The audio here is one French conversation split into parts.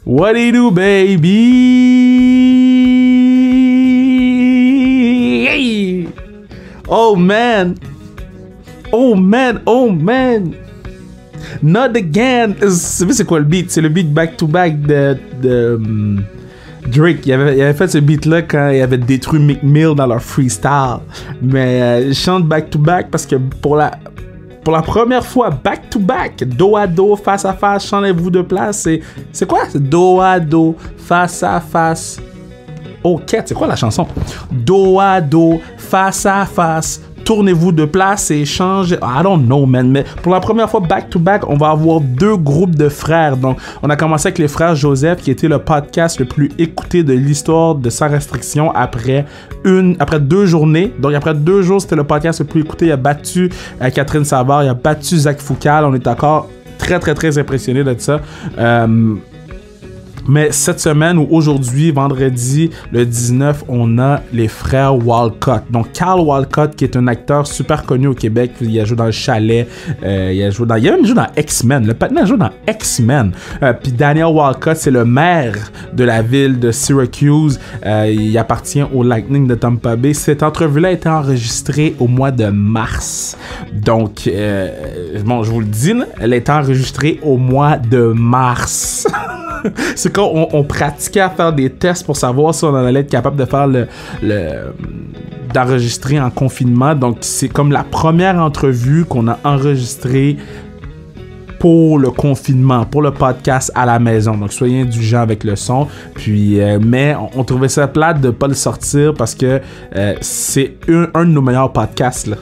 What do you do, baby? Oh man. Oh man, oh man. Not again. C'est quoi le beat? C'est le beat back-to-back de Drake. Il avait fait ce beat-là quand il avait détruit Meek Mill dans leur freestyle. Mais il chante back-to-back parce que pour la première fois, back-to-back, dos à dos, face à face, changez-vous de place. C'est quoi? C'est dos à dos, face à face. Oh, Kate, c'est quoi la chanson? Dos à dos, face à face, tournez-vous de place et échange. I don't know, man. Mais pour la première fois, back-to-back, on va avoir deux groupes de frères. Donc, on a commencé avec les frères Joseph, qui était le podcast le plus écouté de l'histoire de Sans Restriction après 2 journées. Donc, après 2 jours, c'était le podcast le plus écouté. Il a battu Catherine Savard, il a battu Zach Foucal. On est encore très, très, très impressionnés de ça. Mais cette semaine ou aujourd'hui, vendredi, le 19, on a les frères Walcott. Donc, Carl Walcott, qui est un acteur super connu au Québec. Il a joué dans Le Chalet. Il a même joué dans X-Men. Le patin a joué dans X-Men. Puis Daniel Walcott, c'est le maire de la ville de Syracuse. Il appartient au Lightning de Tampa Bay. Cette entrevue-là a été enregistrée au mois de mars. Donc, bon, je vous le dis, là, elle a été enregistrée au mois de mars. C'est quand on pratiquait à faire des tests pour savoir si on en allait être capable de faire d'enregistrer en confinement. Donc, c'est comme la première entrevue qu'on a enregistrée pour le confinement, pour le podcast à la maison. Donc, soyez indulgents avec le son. Puis, mais on trouvait ça plate de pas le sortir parce que c'est un de nos meilleurs podcasts, là.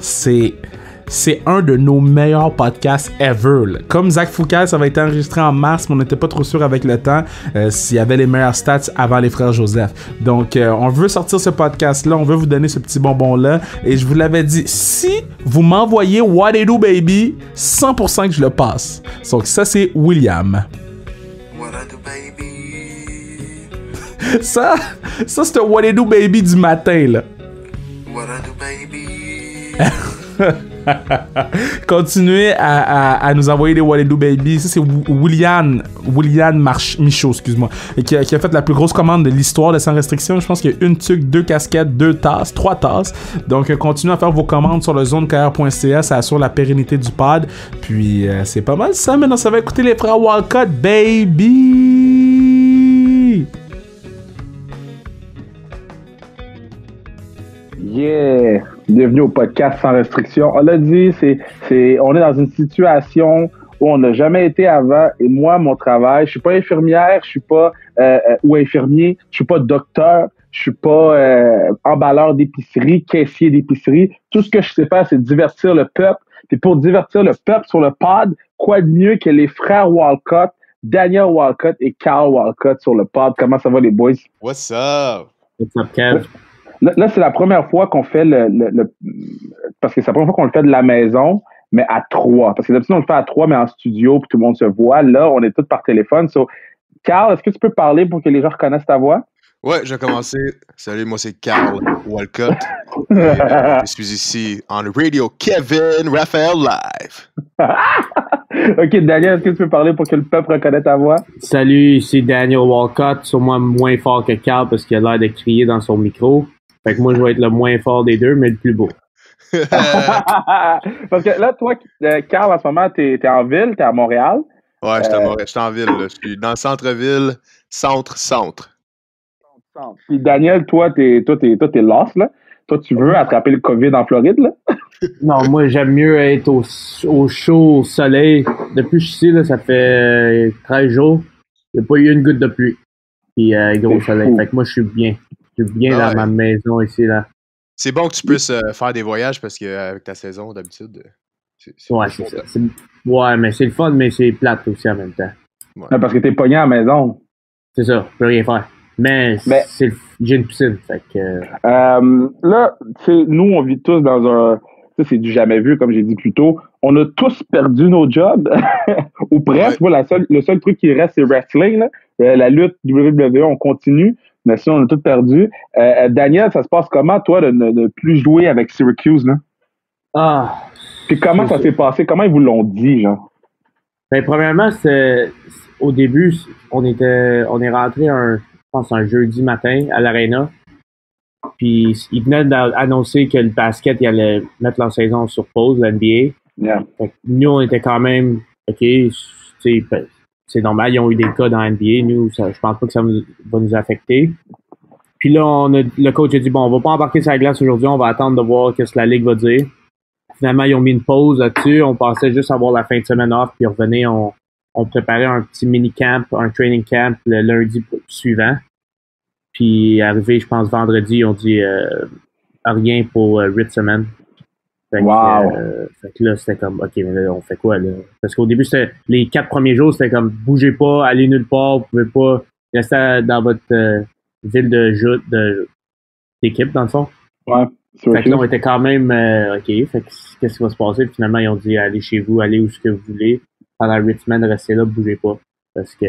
C'est un de nos meilleurs podcasts ever. Là. Comme Zach Foucal, ça va être enregistré en mars, mais on n'était pas trop sûr avec le temps s'il y avait les meilleurs stats avant les frères Joseph. Donc, on veut sortir ce podcast-là, on veut vous donner ce petit bonbon-là. Et je vous l'avais dit, si vous m'envoyez What They Do Baby, 100% que je le passe. Donc, ça, c'est William. What I do, baby. Ça c'est un What They Do Baby du matin, là. What I do, baby. Continuez à nous envoyer des What It Do Baby. Ça, c'est William Michaud, excuse-moi, et qui a fait la plus grosse commande de l'histoire de Sans Restriction. Je pense qu'il y a une tuque, 2 casquettes, 2 tasses, 3 tasses. Donc, continuez à faire vos commandes sur le zonekr.ca. Ça assure la pérennité du pod. Puis, c'est pas mal ça. Maintenant, ça va écouter les frères Walcott, baby! Yeah! Bienvenue au podcast Sans Restriction. On l'a dit, on est dans une situation où on n'a jamais été avant. Et moi, mon travail, je suis pas infirmière, je suis pas ou infirmier, je suis pas docteur, je suis pas emballeur d'épicerie, caissier d'épicerie. Tout ce que je sais faire, c'est divertir le peuple. Et pour divertir le peuple sur le pod, quoi de mieux que les frères Walcott, Daniel Walcott et Carl Walcott sur le pod. Comment ça va, les boys? What's up? What's up, Kev? Là, c'est la première fois qu'on fait parce que c'est la première fois qu'on le fait de la maison, mais à 3. Parce que d'habitude, on le fait à 3, mais en studio, puis tout le monde se voit. Là, on est tous par téléphone. So, Carl, est-ce que tu peux parler pour que les gens reconnaissent ta voix? Ouais, je vais commencer. Salut, moi, c'est Carl Walcott. Je suis ici en Radio Kevin Raphaël Live. OK, Daniel, est-ce que tu peux parler pour que le peuple reconnaisse ta voix? Salut, c'est Daniel Walcott, sûrement moins fort que Carl parce qu'il a l'air de crier dans son micro. Fait que moi, je vais être le moins fort des deux, mais le plus beau. Parce que là, toi, Carl, en ce moment, t'es en ville, t'es à Montréal. Ouais, je suis en ville. Là. Je suis dans le centre-ville, centre. Puis Daniel, toi, t'es lost, là. Toi, tu veux attraper le COVID en Floride, là? Non, moi, j'aime mieux être au chaud, au soleil. Depuis que je suis ici, là, ça fait 13 jours. Il n'y a pas eu une goutte de pluie. Puis gros soleil. Fait que moi, je suis bien. Je suis bien dans ma maison ici, là. C'est bon que tu puisses faire des voyages parce qu'avec ta saison, d'habitude, c'est ouais, c'est ça. Ouais, mais c'est le fun, mais c'est plate aussi en même temps. Ouais. Parce que t'es pogné à la maison. C'est ça, je peux rien faire. Mais j'ai une piscine, fait que... là, tu sais, nous, on vit tous dans un... Ça, c'est du jamais vu, comme j'ai dit plus tôt. On a tous perdu nos jobs, ou presque. Ouais. Le seul truc qui reste, c'est wrestling, là. La lutte WWE, on continue. Mais si on a tout perdu. Daniel, ça se passe comment, toi, de ne plus jouer avec Syracuse, là? Ah! Puis comment ça s'est passé? Comment ils vous l'ont dit, genre? Ben, premièrement, au début, on est rentré je pense un jeudi matin à l'Arena. Puis ils venaient d'annoncer que le basket il allait mettre leur saison sur pause, l'NBA. Yeah. Fait que nous, on était quand même OK, c'est normal, ils ont eu des cas dans l'NBA. Nous, je pense pas que ça va nous affecter. Puis là, le coach a dit bon, on va pas embarquer sur la glace aujourd'hui, on va attendre de voir ce que la Ligue va dire. Finalement, ils ont mis une pause là-dessus. On pensait juste avoir la fin de semaine off, puis revenir, on préparait un petit mini-camp, un training camp le lundi suivant. Puis arrivé, je pense, vendredi, on dit rien pour 8 semaines. Fait que là, c'était comme, OK, mais là, on fait quoi, là? Parce qu'au début, les 4 premiers jours, c'était comme, bougez pas, allez nulle part, vous pouvez pas rester dans votre ville d'équipe, dans le fond. Ouais. Fait que là, on était quand même, OK, fait que qu'est-ce qui va se passer? Puis finalement, ils ont dit, allez chez vous, allez où ce que vous voulez. Pendant 8 semaines, restez là, bougez pas. Parce que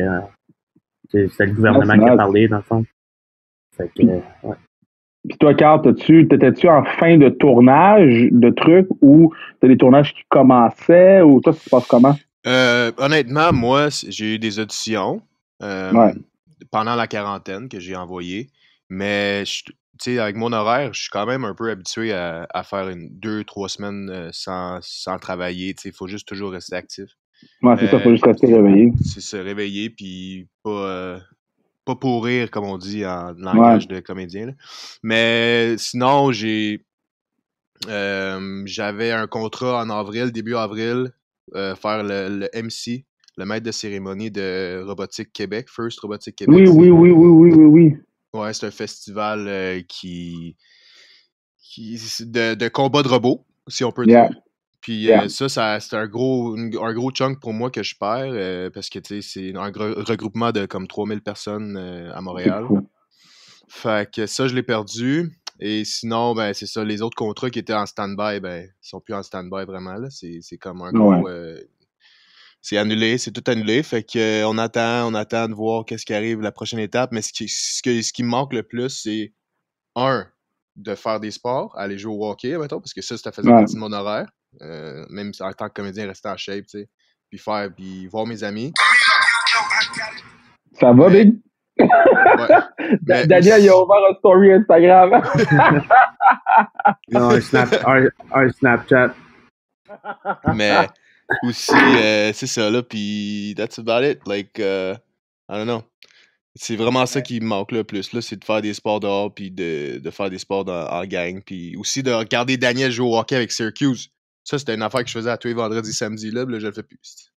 c'était le gouvernement qui a parlé, dans le fond. Fait que, ouais. Puis toi, Carl, t'étais-tu en fin de tournage de trucs ou t'as des tournages qui commençaient ou toi, ça se passe comment? Honnêtement, moi, j'ai eu des auditions pendant la quarantaine que j'ai envoyées. Mais, tu sais, avec mon horaire, je suis quand même un peu habitué à faire 2-3 semaines sans travailler. Tu sais, il faut juste toujours rester actif. Ouais, c'est ça, il faut juste rester réveillé. C'est se réveiller, puis pas pourrir, comme on dit en langage de comédien. Là. Mais sinon, j'avais un contrat en avril, début avril, faire le MC, le maître de cérémonie de Robotique Québec, First Robotique Québec. Oui. Ouais, c'est un festival de combat de robots, si on peut dire. Puis ça c'est un gros chunk pour moi que je perds parce que c'est un regroupement de comme 3000 personnes à Montréal. Fait que ça, je l'ai perdu. Et sinon, ben c'est ça, les autres contrats qui étaient en stand-by, ben ils sont plus en stand-by vraiment. Là. C'est comme un gros... c'est annulé, c'est tout annulé. Fait que on attend de voir qu'est-ce qui arrive la prochaine étape. Mais ce qui me manque le plus, c'est de faire des sports, aller jouer au hockey, mettons, parce que ça faisait partie de mon horaire. Même en tant que comédien, rester en shape, tu sais, puis voir mes amis. Ça va, Big? Daniel, il a ouvert un story Instagram. Non, un Snapchat. Mais aussi, c'est ça, là, puis that's about it. Like, I don't know. C'est vraiment ça qui me manque le plus, là, c'est de faire des sports dehors, puis de faire des sports en gang, puis aussi de regarder Daniel jouer au hockey avec Syracuse. Ça, c'était une affaire que je faisais à tous les vendredis, samedis, là je le fais plus.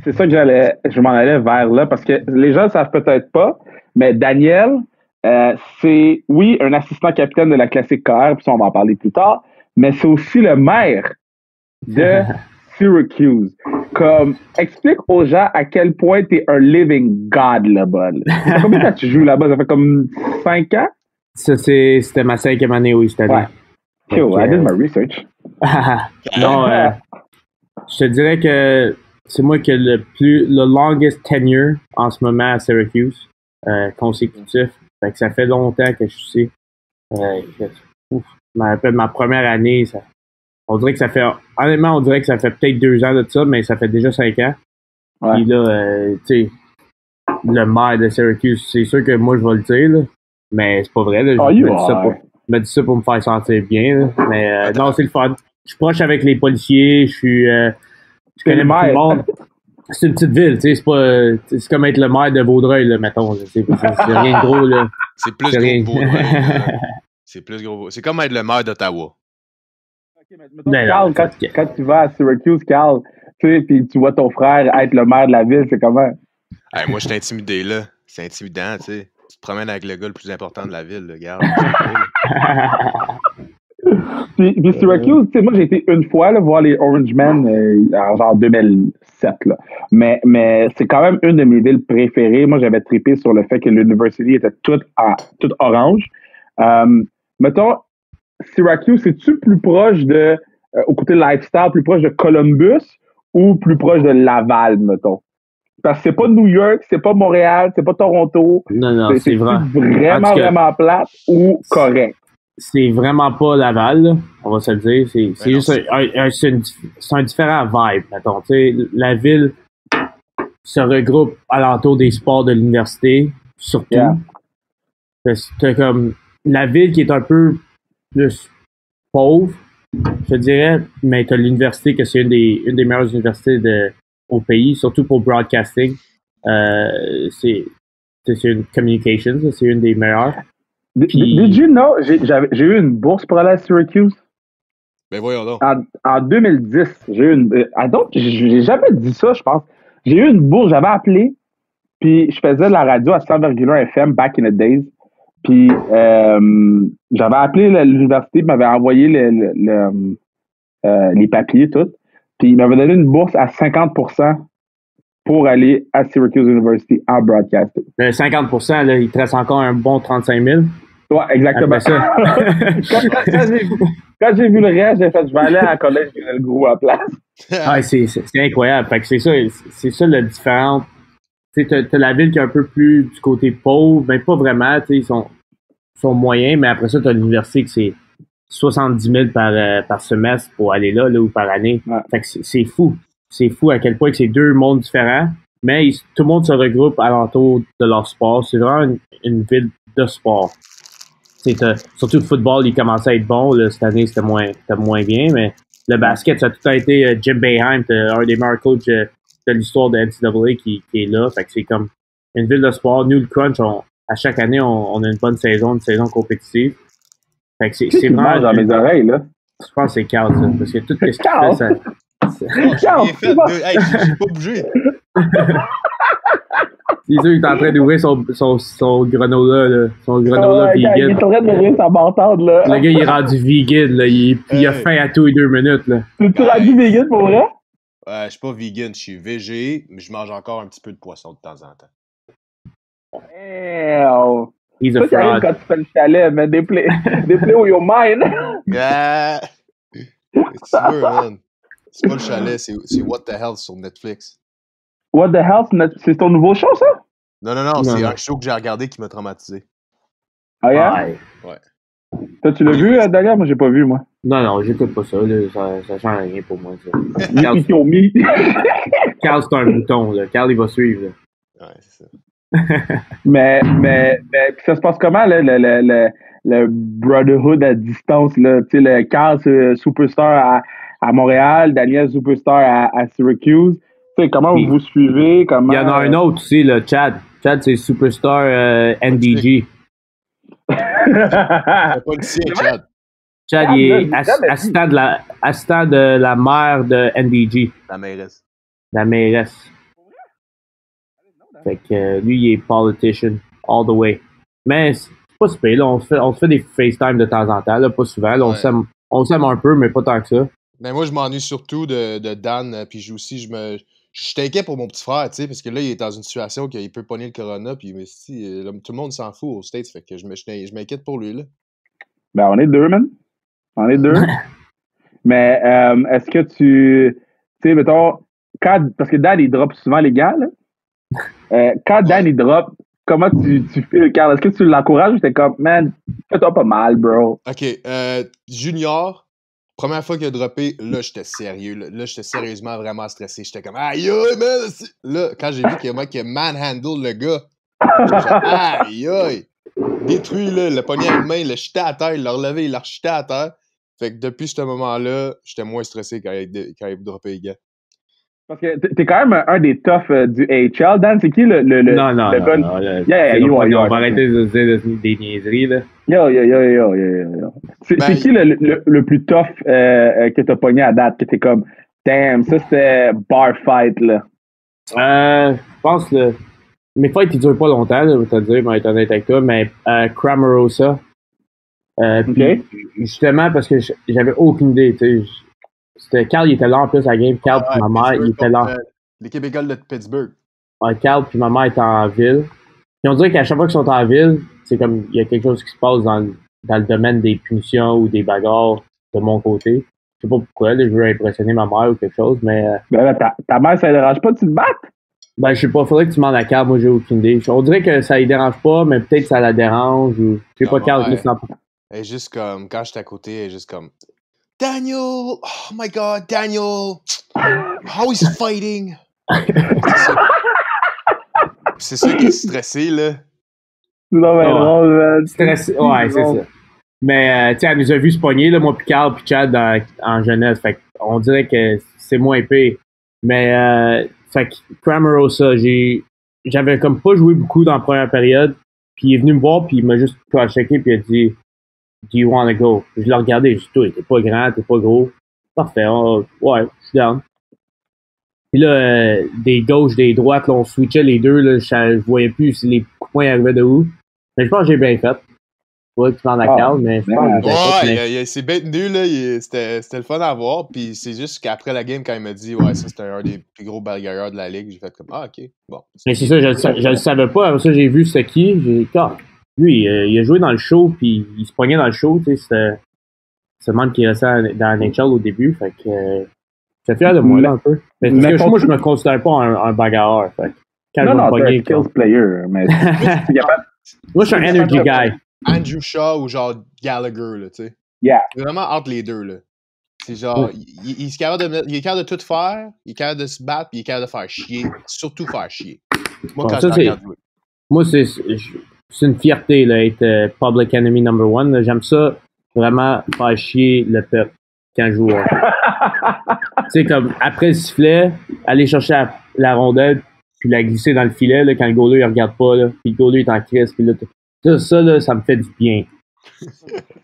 C'est ça que je m'en allais vers là, parce que les gens ne savent peut-être pas, mais Daniel, c'est, oui, un assistant capitaine de la Classique KR, puis ça, on va en parler plus tard, mais c'est aussi le maire de Syracuse. Comme, explique aux gens à quel point tu es un living god là-bas. Ça fait combien de temps que tu joues là-bas? Ça fait comme 5 ans? Ça, c'était ma 5e année, oui, cette année. Ouais. Yo, I did my research. Non, je te dirais que c'est moi qui ai le longest tenure en ce moment à Syracuse, consécutif. Fait que ça fait longtemps que je suis ici. Je me rappelle ma première année, on dirait que ça fait, honnêtement, on dirait que ça fait peut-être 2 ans de ça, mais ça fait déjà 5 ans. Ouais. Puis là, tu sais, le maire de Syracuse, c'est sûr que moi, je vais le dire, là, mais c'est pas vrai. Là, je me dis ça pour me faire sentir bien. Là, mais non, c'est le fun. Je suis proche avec les policiers, je connais beaucoup de monde. C'est une petite ville, tu sais, c'est comme être le maire de Vaudreuil, là, mettons. C'est rien de gros, là. C'est plus gros que Vaudreuil. C'est plus gros. C'est comme être le maire d'Ottawa. Carl, quand tu vas à Syracuse, Carl, tu sais, puis tu vois ton frère être le maire de la ville, c'est comment? Hey, moi, je suis intimidé, là. C'est intimidant, tu sais. Tu te promènes avec le gars le plus important de la ville, le gars. puis Syracuse, tu sais, moi, j'ai été une fois là, voir les Orangemen en genre 2007, là. Mais c'est quand même une de mes villes préférées. Moi, j'avais trippé sur le fait que l'université était toute orange. Mettons, Syracuse, c'est-tu plus proche au côté lifestyle, plus proche de Columbus ou plus proche de Laval, mettons? Parce que c'est pas New York, c'est pas Montréal, c'est pas Toronto. Non, c'est vraiment, vraiment plate ou correct? C'est vraiment pas Laval, là, on va se le dire. C'est juste un différent vibe, mettons. Tu sais, la ville, se regroupent alentour des sports de l'université, surtout. Yeah. Parce que t'as comme la ville qui est un peu plus pauvre, je dirais, mais t'as l'université que c'est une des meilleures universités au pays, surtout pour broadcasting. C'est une communication, c'est une des meilleures. Did you know, j'ai eu une bourse pour aller à Syracuse? Ben voyons donc. En 2010, j'ai eu une... j'ai jamais dit ça, je pense. J'ai eu une bourse, j'avais appelé, puis je faisais de la radio à 100,1 FM back in the days. Puis j'avais appelé l'université, ils m'avaient envoyé les papiers, tout. Puis ils m'avaient donné une bourse à 50% pour aller à Syracuse University en broadcasting. 50%, là, il te reste encore un bon 35 000. Ouais, exactement. Ça. quand j'ai vu le reste, j'ai fait, je vais aller à la collège le gros à place. C'est incroyable. Fait que c'est ça la différence. Tu sais, t'as la ville qui est un peu plus du côté pauvre, mais pas vraiment, tu sais, ils sont moyens, mais après ça, t'as l'université que c'est 70 000 par semestre pour aller là ou par année. Ouais. Fait que c'est fou. C'est fou à quel point que c'est deux mondes différents, mais tout le monde se regroupe alentour de leur sport. C'est vraiment une ville de sport. Surtout le football, il commençait à être bon. Là, cette année, c'était moins bien, mais le basket, ça a tout le temps été Jim Boeheim, un des meilleurs coachs de l'histoire de NCAA qui est là. Fait que c'est comme une ville de sport. Nous, le Crunch, à chaque année, on a une bonne saison, une saison compétitive. Fait que c'est vraiment... dans mes oreilles, là. Je pense que c'est Carl, ça. Parce que tout ce qu'il fait, ça... J'ai pas bougé. C'est sûr qu'il est en train d'ouvrir son granola, là. Son granola vegan. Il est en train d'ouvrir sa bâtarde, là. Le gars, il est rendu vegan, là. Il a faim à tous les 2 minutes, là. Tu rendu vegan pour vrai? Je suis pas vegan, je suis végé, mais je mange encore un petit peu de poisson de temps en temps. He's a fraud. Quand tu fais le chalet, mais des play with your mind. Qu'est-ce que tu veux, man? C'est pas le chalet, c'est What the Hell sur Netflix. What the Hell, c'est ton nouveau show, ça? Non, c'est un show que j'ai regardé qui m'a traumatisé. Ah, yeah? Ouais. Toi, tu l'as vu, Daniel? Moi, j'ai pas vu, moi. Non, j'écoute pas ça, là. Ça change rien pour moi, ça. Carl, c'est un bouton, là. Carl, il va suivre, là. Ouais, c'est ça. mais ça se passe comment, là, le brotherhood à distance, là? Tu sais, le Carl, superstar à Montréal, Daniel, superstar à Syracuse. Tu sais, comment vous suivez? Il y en a un autre aussi, là, Chad. Chad, c'est superstar NDG. C'est pas le sien, Chad. Chad, il est assistant de la mère de NDG. La mairesse. La mairesse. Fait que lui, il est politician all the way. Mais c'est pas super, là. On se fait des FaceTime de temps en temps, là, pas souvent. Là, on s'aime un peu, mais pas tant que ça. Mais moi, je m'ennuie surtout de Dan, puis je suis inquiet pour mon petit frère, tu sais, parce que là, il est dans une situation qu'il peut pogner le corona, puis mais si, là, tout le monde s'en fout aux States, fait que je m'inquiète pour lui, là. Ben, on est deux, man. On est deux. Mais est-ce que tu sais, mettons, parce que Dan, il drop souvent les gars, là. Quand Dan, il drop, comment tu fais, Carl? Est-ce que tu l'encourages ou t'es comme, man, fais-toi pas mal, bro? OK. Junior, première fois qu'il a droppé, là, j'étais sérieux. Là, j'étais sérieusement vraiment stressé. J'étais comme, aïe, man! Là, quand j'ai vu qu'il y a manhandle le gars, j'étais aïe! Détruit, là, le pogné à une main, il l'a jeté à terre, il l'a relevé, il l'a rejeté à terre. Fait que depuis ce moment-là, j'étais moins stressé quand il droppait les gars. Parce que t'es quand même un des toughs du AHL. Dan, c'est qui le Non. On va arrêter de dire des niaiseries, là. Yo. C'est qui le plus tough que t'as pogné à date? Que t'es comme, damn, ça c'était bar fight, là. Je pense que mes fights, ils durent pas longtemps, là, je vais te dire, je vais être honnête avec toi, mais Cramarosa. Puis, justement, parce que j'avais aucune idée, tu sais. Carl, il était là en plus à la game. Carl puis ma mère, il était là. L'équipe égale de Pittsburgh. Carl puis ma mère étaient en ville. Puis on dirait qu'à chaque fois qu'ils sont en ville, c'est comme il y a quelque chose qui se passe dans le domaine des punitions ou des bagarres de mon côté. Je sais pas pourquoi, là, je veux impressionner ma mère ou quelque chose, mais... ta mère, ça ne dérange pas de tu te battes? Ben, je sais pas, faudrait que tu demandes à Carl, moi j'ai aucune idée. On dirait que ça ne dérange pas, mais peut-être ça la dérange ou... Je sais pas, Carl, je me elle est juste comme, quand j'étais à côté, elle est juste comme... Daniel! Oh my God, Daniel! How he's fighting! c'est ça qui est stressé, là. Non, mais drôle, man. Stressé, ouais, c'est ça. Mais, tu sais, elle nous a vu se pogner, là, moi, puis Carl, puis Chad en jeunesse. Fait qu'on dirait que c'est moins épais. Mais, fait que Cramarosa, j'avais comme pas joué beaucoup dans la première période. Puis il est venu me voir, puis il m'a juste checké, puis il a dit Do you want to go? Je l'ai regardé, j'ai dit toi, t'es pas grand, t'es pas gros. Parfait, ouais, je suis down. Puis là, des gauches, des droites, là, on switchait les deux, là, je voyais plus si les coups de poing arrivaient de où. Mais je pense que j'ai bien fait. Ouais, tu parles à Carl, mais je pense que j'ai bien fait. Ouais, c'est bien tenu, là. C'était le fun à voir. Puis c'est juste qu'après la game, quand il m'a dit, ouais, ça c'était un des plus gros bagarreurs de la ligue, j'ai fait comme, ok, bon. Mais c'est ça, je le savais pas. Après ça, j'ai vu c'était qui. J'ai dit, lui, il a joué dans le show, puis il se pognait dans le show, tu sais. C'est le monde qui restait dans NHL au début. Fait que j'étais fier de moi, là, un peu. Mais parce que moi, je me considère pas un bagarreur. Fait que non, t'es un skills player. Mais moi, je suis un energy guy. Andrew Shaw ou genre Gallagher, là, tu sais. Yeah. C'est vraiment entre les deux, là. C'est genre, il est capable de tout faire, il est capable de se battre, puis il est capable de faire chier. Surtout faire chier. Moi, quand je regarde jouer. Moi, c'est une fierté, là, être public enemy number one. Là. J'aime ça, vraiment, faire chier le peuple quand je joue. Tu sais, comme, après le sifflet, aller chercher la rondelle, puis la glisser dans le filet, là, quand le goaler, il regarde pas, là, puis le goaler est en crise, puis là, ça, là, ça me fait du bien.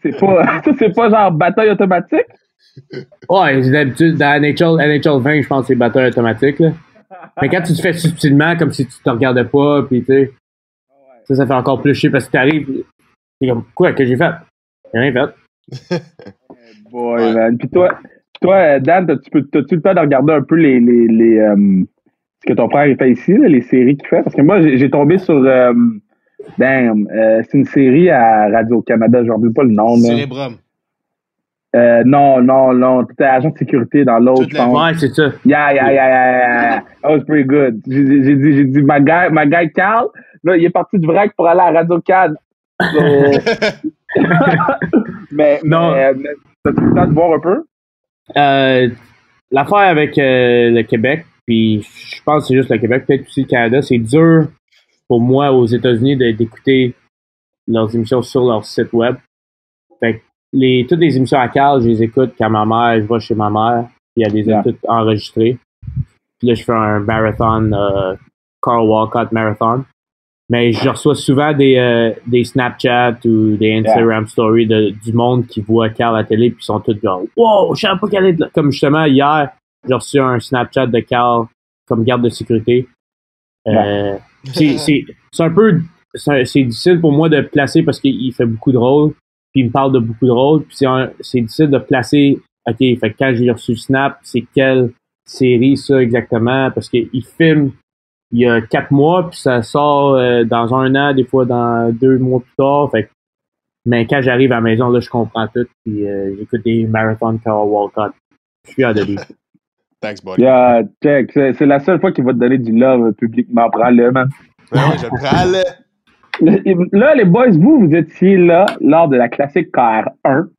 C'est pas genre bataille automatique? Ouais, d'habitude, dans NHL 20, je pense que c'est bataille automatique, là. Mais quand tu te fais subtilement, comme si tu te regardais pas, puis tu sais, ça fait encore plus chier parce que t'arrives, t'es comme, quoi, que j'ai fait? J'ai rien fait. Boy, man. Puis toi, Dan, t'as-tu le temps de regarder un peu ce que ton frère fait ici, là, les séries qu'il fait? Parce que moi, j'ai tombé sur... c'est une série à Radio-Canada, je ne me rappelle pas le nom. Cérébrum. Non. T'étais agent de sécurité dans l'autre, je pense. Ouais, c'est ça. Yeah. That was pretty good. J'ai dit, ma guy Carl, là, il est parti du vrac pour aller à Radio-Can. So... mais t'as-tu le temps de voir un peu? L'affaire avec le Québec, puis je pense que c'est juste le Québec, peut-être aussi le Canada, c'est dur pour moi aux États-Unis d'écouter leurs émissions sur leur site web. Fait que toutes les émissions à Carl, je les écoute quand je vais chez ma mère, puis elle les a toutes enregistrées. Puis là, je fais un marathon, Carl Walcott Marathon. Mais je reçois souvent des Snapchat ou des Instagram stories du monde qui voit Carl à la télé, puis ils sont tous genre « Wow, je savais pas qu'elle est là! » Comme justement, hier, j'ai reçu un Snapchat de Carl comme garde de sécurité. C'est un peu... C'est difficile pour moi de placer parce qu'il fait beaucoup de rôles, puis il me parle de beaucoup de rôles, puis c'est difficile de placer... OK, fait que quand j'ai reçu Snap, c'est quelle série ça exactement? Parce qu'il filme il y a 4 mois, puis ça sort dans 1 an, des fois dans 2 mois plus tard. Fait que, mais quand j'arrive à la maison, là, je comprends tout, puis j'écoute des marathons Carl Walcott. Je suis fier de lui. Thanks, buddy. Yeah, check. C'est la seule fois qu'il va te donner du love publiquement. Prends-le, man. Ouais, je prends-le. Là, les boys, vous étiez là lors de la classique KR1,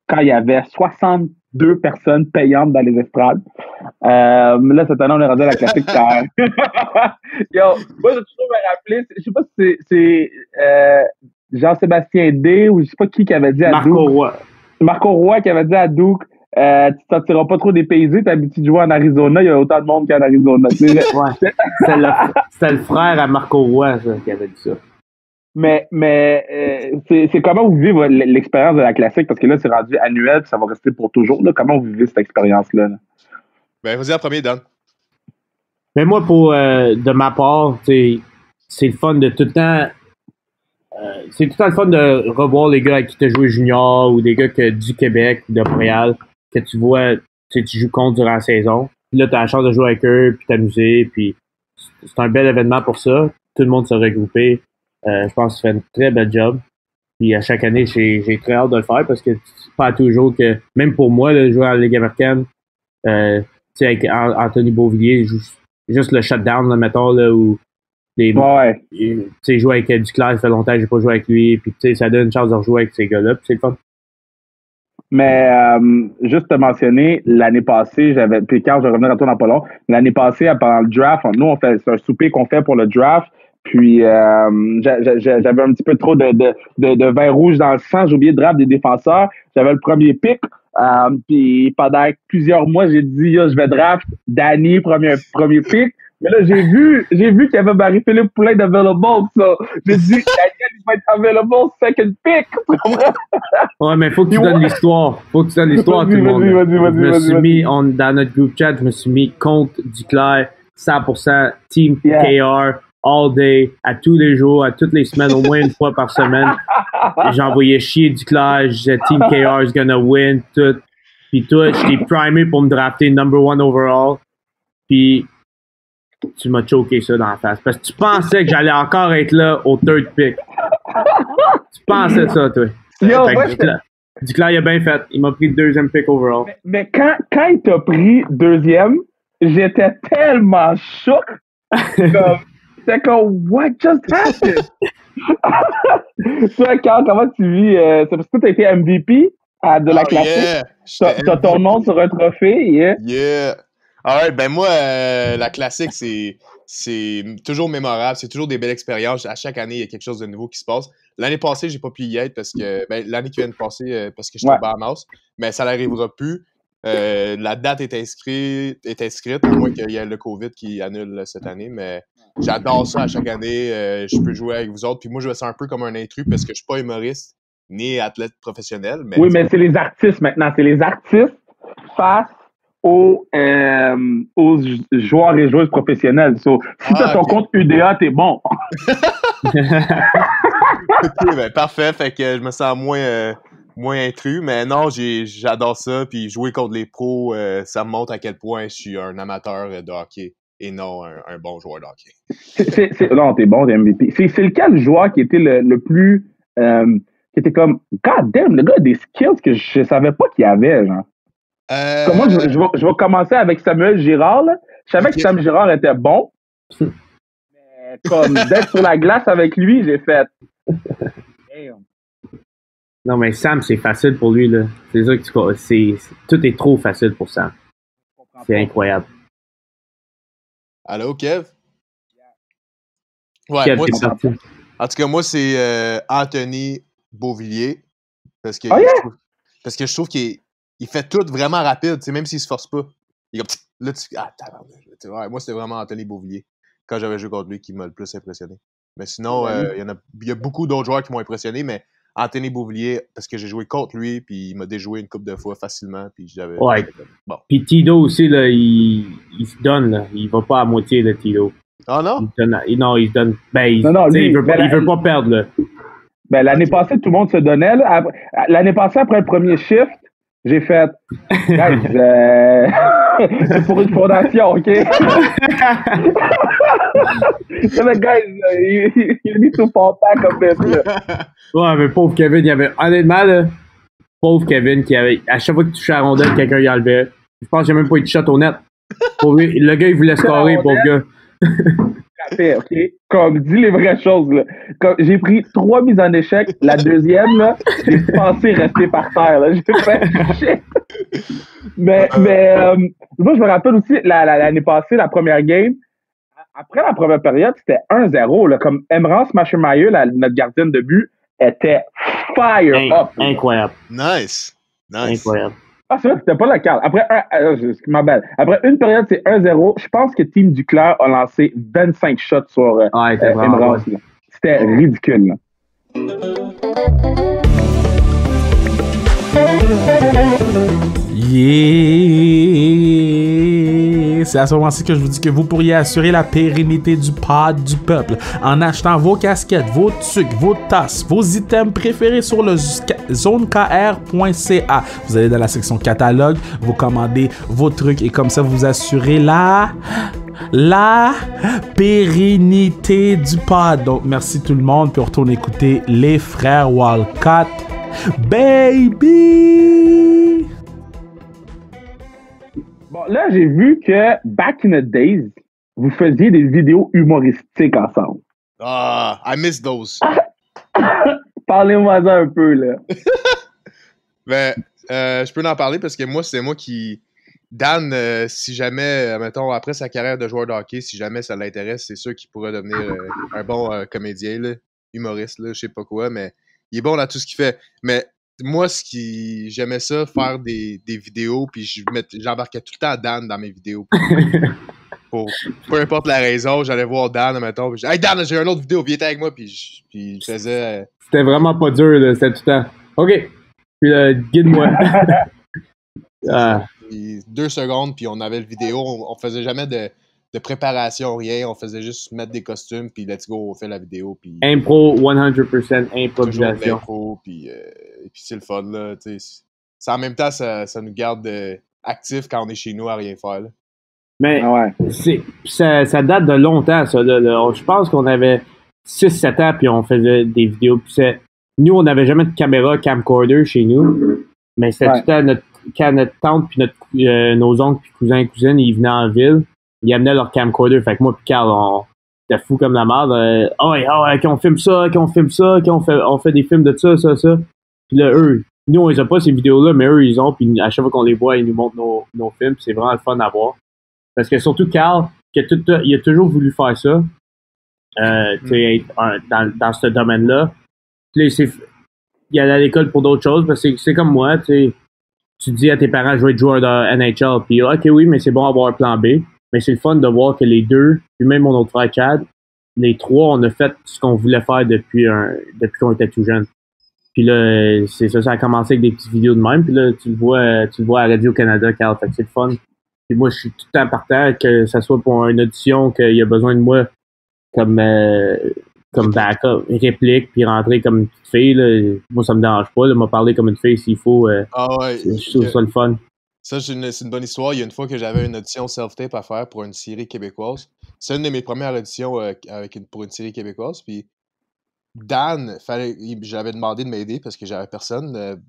quand il y avait 62 personnes payantes dans les estrades. Là, cette année, on est rendu à la classique KR. Yo, moi, j'ai toujours me rappelé, je sais pas si c'est Jean-Sébastien D ou je sais pas qui avait dit à Duke. Marco Roy qui avait dit à Duke, tu ne sortiras pas trop dépaysé, t'es habitué de jouer en Arizona, il y a autant de monde qu'en Arizona. C'était le frère à Marco Roy, ça, qui avait dit ça. Mais c'est comment vous vivez l'expérience de la classique? Parce que là, c'est rendu annuel, puis ça va rester pour toujours. Là. Comment vous vivez cette expérience-là? Là? Ben, vas-y en premier, Dan. Mais moi, de ma part, c'est le fun de tout le temps. C'est tout le temps le fun de revoir les gars avec qui tu as joué junior ou des gars du Québec, de Montréal, que tu vois, tu joues contre durant la saison. Puis là, tu as la chance de jouer avec eux, puis t'amuser. Puis c'est un bel événement pour ça. Tout le monde s'est regroupé. Je pense que tu fais un très bel job. Puis à chaque année, j'ai très hâte de le faire parce que c'est pas toujours que, même pour moi, là, jouer à la Ligue américaine, tu sais, avec Anthony Beauvillier, juste le shutdown, là, mettons, là, où tu sais, jouer avec Duclair, ça fait longtemps que j'ai pas joué avec lui, puis tu sais, ça donne une chance de rejouer avec ces gars-là, puis c'est le fun. Mais juste te mentionner, l'année passée, puis quand je vais revenir à toi dans pas long, l'année passée, pendant le draft, nous, c'est un souper qu'on fait pour le draft, Puis j'avais un petit peu trop de vin rouge dans le sang. J'ai oublié de draft des défenseurs. J'avais le premier pick. Puis pendant plusieurs mois, j'ai dit je vais draft Danny, premier pick. Mais là, j'ai vu qu'il y avait Marie-Philippe Poulin d'available. So, j'ai dit Daniel, il va être available second pick. Ouais, mais faut que tu donnes l'histoire. Faut que tu donnes l'histoire à tout le monde. Je me suis mis dans notre groupe chat, je me suis mis contre Duclair, 100% Team KR, all day, à tous les jours, à toutes les semaines, au moins une fois par semaine. J'envoyais chier Duclair, je disais Team KR is gonna win, tout. Puis toi, je t'ai primé pour me drafter number 1 overall. Puis tu m'as choqué ça dans la face. Parce que tu pensais que j'allais encore être là au third pick. Tu pensais ça, toi. Duclair, il a bien fait. Il m'a pris le deuxième pick overall. Mais quand il t'a pris deuxième, j'étais tellement choqué. C'était comme, what just happened? Toi, Carl, comment tu vis? C'est parce que tu as été MVP de la classique. Yeah. T'as ton nom sur un trophée. Yeah. Alright, ben moi, la classique, c'est toujours mémorable. C'est toujours des belles expériences. À chaque année, il y a quelque chose de nouveau qui se passe. L'année passée, j'ai pas pu y être parce que l'année qui vient de passer parce que j'étais au Bahamas, mais ça n'arrivera plus. La date est inscrite, à moins qu'il y ait le COVID qui annule cette année, mais j'adore ça à chaque année. Je peux jouer avec vous autres. Puis moi, je me sens un peu comme un intrus parce que je suis pas humoriste ni athlète professionnel. Mais oui, mais c'est les artistes maintenant. C'est les artistes face aux joueurs et joueuses professionnels. So, si t'as ton compte UDA, t'es bon. Ok, ben parfait. Fait que je me sens moins intrus, mais non, j'adore ça. Puis jouer contre les pros, ça me montre à quel point je suis un amateur de hockey et non un bon joueur de hockey. Non, t'es bon, t'es MVP. C'est lequel joueur qui était le plus... qui était comme, God damn, le gars a des skills que je savais pas qu'il avait, genre. Moi, je vais commencer avec Samuel Girard. Là. Je savais que Samuel Girard était bon. Mais comme d'être sur la glace avec lui, j'ai fait. Damn. Non, mais Sam, c'est facile pour lui. Là. C'est ça que tout est trop facile pour Sam. C'est incroyable. Allô, Kev? Ouais, Kev, moi, en tout cas, moi, c'est Anthony Beauvillier. Parce que je trouve qu'il fait tout vraiment rapide, même s'il se force pas. Il est comme, là, ouais, moi, c'était vraiment Anthony Beauvillier, quand j'avais joué contre lui, qui m'a le plus impressionné. Mais sinon, il y a beaucoup d'autres joueurs qui m'ont impressionné, mais Anthony Beauvillier, parce que j'ai joué contre lui, puis il m'a déjoué une couple de fois facilement, puis j'avais... Ouais. Bon. Puis Tito aussi, là, il se donne, là. Il va pas à moitié de Tito. Ah non? Il se donne... il veut pas perdre, là. Ben, l'année passée, tout le monde se donnait, là. L'année passée, après le premier shift, j'ai fait, guys, c'est pour une fondation, OK? Le gars, il est tout content comme ça. Ouais, mais pauvre Kevin, il y avait, honnêtement, là, pauvre Kevin, qui avait, à chaque fois que tu touchais la rondelle, quelqu'un y enlevait. Je pense qu'il n'y a même pas eu de shot au net. Le gars, il voulait scorer, pauvre gars. OK? Comme, dis les vraies choses, là. Comme, j'ai pris 3 mises en échec. La deuxième, là, j'ai pensé rester par terre, là. J'ai fait shit. Mais moi, je me rappelle aussi, l'année passée, la première game, après la première période, c'était 1-0, là. Comme Emrance Machemayeux, notre gardienne de but, était fire up. Incroyable. Nice. Incroyable. Ah, c'est vrai que c'était pas le cas. Après une période, c'est 1-0. Je pense que Team Duclair a lancé 25 shots sur Emrance. C'était ridicule, là. Yeah! C'est à ce moment-ci que je vous dis que vous pourriez assurer la pérennité du pod du peuple en achetant vos casquettes, vos tucs, vos tasses, vos items préférés sur le zonekr.ca. Vous allez dans la section catalogue, vous commandez vos trucs et comme ça vous assurez la pérennité du pod. Donc merci tout le monde, puis on retourne écouter les frères Walcott. Baby! Bon, là, j'ai vu que back in the days, vous faisiez des vidéos humoristiques ensemble. Ah, I miss those. Parlez-moi ça un peu, là. Ben, je peux en parler parce que moi, c'est moi qui Dan, si jamais, mettons, après sa carrière de joueur de hockey, si jamais ça l'intéresse, c'est sûr qu'il pourrait devenir un bon comédien, là, humoriste, là, je sais pas quoi, mais il est bon dans tout ce qu'il fait. Mais moi, j'aimais ça, faire des vidéos, puis j'embarquais tout le temps Dan dans mes vidéos. Peu importe la raison, j'allais voir Dan, mettons, puis hey Dan, j'ai une autre vidéo, viens avec moi, puis je faisais... C'était vraiment pas dur, là, c'était tout le temps. OK, puis guide-moi. Puis 2 secondes, puis on avait le vidéo, on faisait jamais de préparation, rien, on faisait juste mettre des costumes, puis let's go, on fait la vidéo. Puis impro, 100% improvisation. Puis c'est le fun, là, tu sais. En même temps, ça nous garde actifs quand on est chez nous à rien faire, là. Mais ça date de longtemps, ça. Là. Je pense qu'on avait 6-7 ans, puis on faisait des vidéos. Puis nous, on n'avait jamais de caméra camcorder chez nous, mais c'était tout le temps quand notre tante puis nos oncles puis cousins et cousines, ils venaient en ville, ils amenaient leur camcorder. Fait que moi puis Carl, on était fous comme la merde. Qu'on filme ça, qu'on fait des films de ça. Puis là, nous, on les a pas, ces vidéos-là, mais eux, ils ont. Puis à chaque fois qu'on les voit, ils nous montrent nos films. Puis c'est vraiment le fun à voir. Parce que surtout Carl, il a toujours voulu faire ça. Dans ce domaine-là. Puis là, il allait à l'école pour d'autres choses. Parce que c'est comme moi, tu dis à tes parents, je vais être joueur de NHL. Puis OK, oui, mais c'est bon d'avoir un plan B. Mais c'est le fun de voir que les deux, puis même mon autre frère Chad, les trois, on a fait ce qu'on voulait faire depuis qu'on était tout jeune. Puis là, c'est ça a commencé avec des petites vidéos de même. Puis là, tu le vois à Radio-Canada, Carl. Fait que c'est le fun. Puis moi, je suis tout le temps partant, que ça soit pour une audition, qu'il y a besoin de moi comme backup, réplique, puis rentrer comme une petite fille. Là. Moi, ça me dérange pas. M'a parler comme une fille s'il faut. Je trouve ça le fun. Ça, c'est une bonne histoire. Il y a une fois que j'avais une audition self-tape à faire pour une série québécoise. C'est une de mes premières auditions pour une série québécoise. Puis Dan, j'avais demandé de m'aider parce que j'avais personne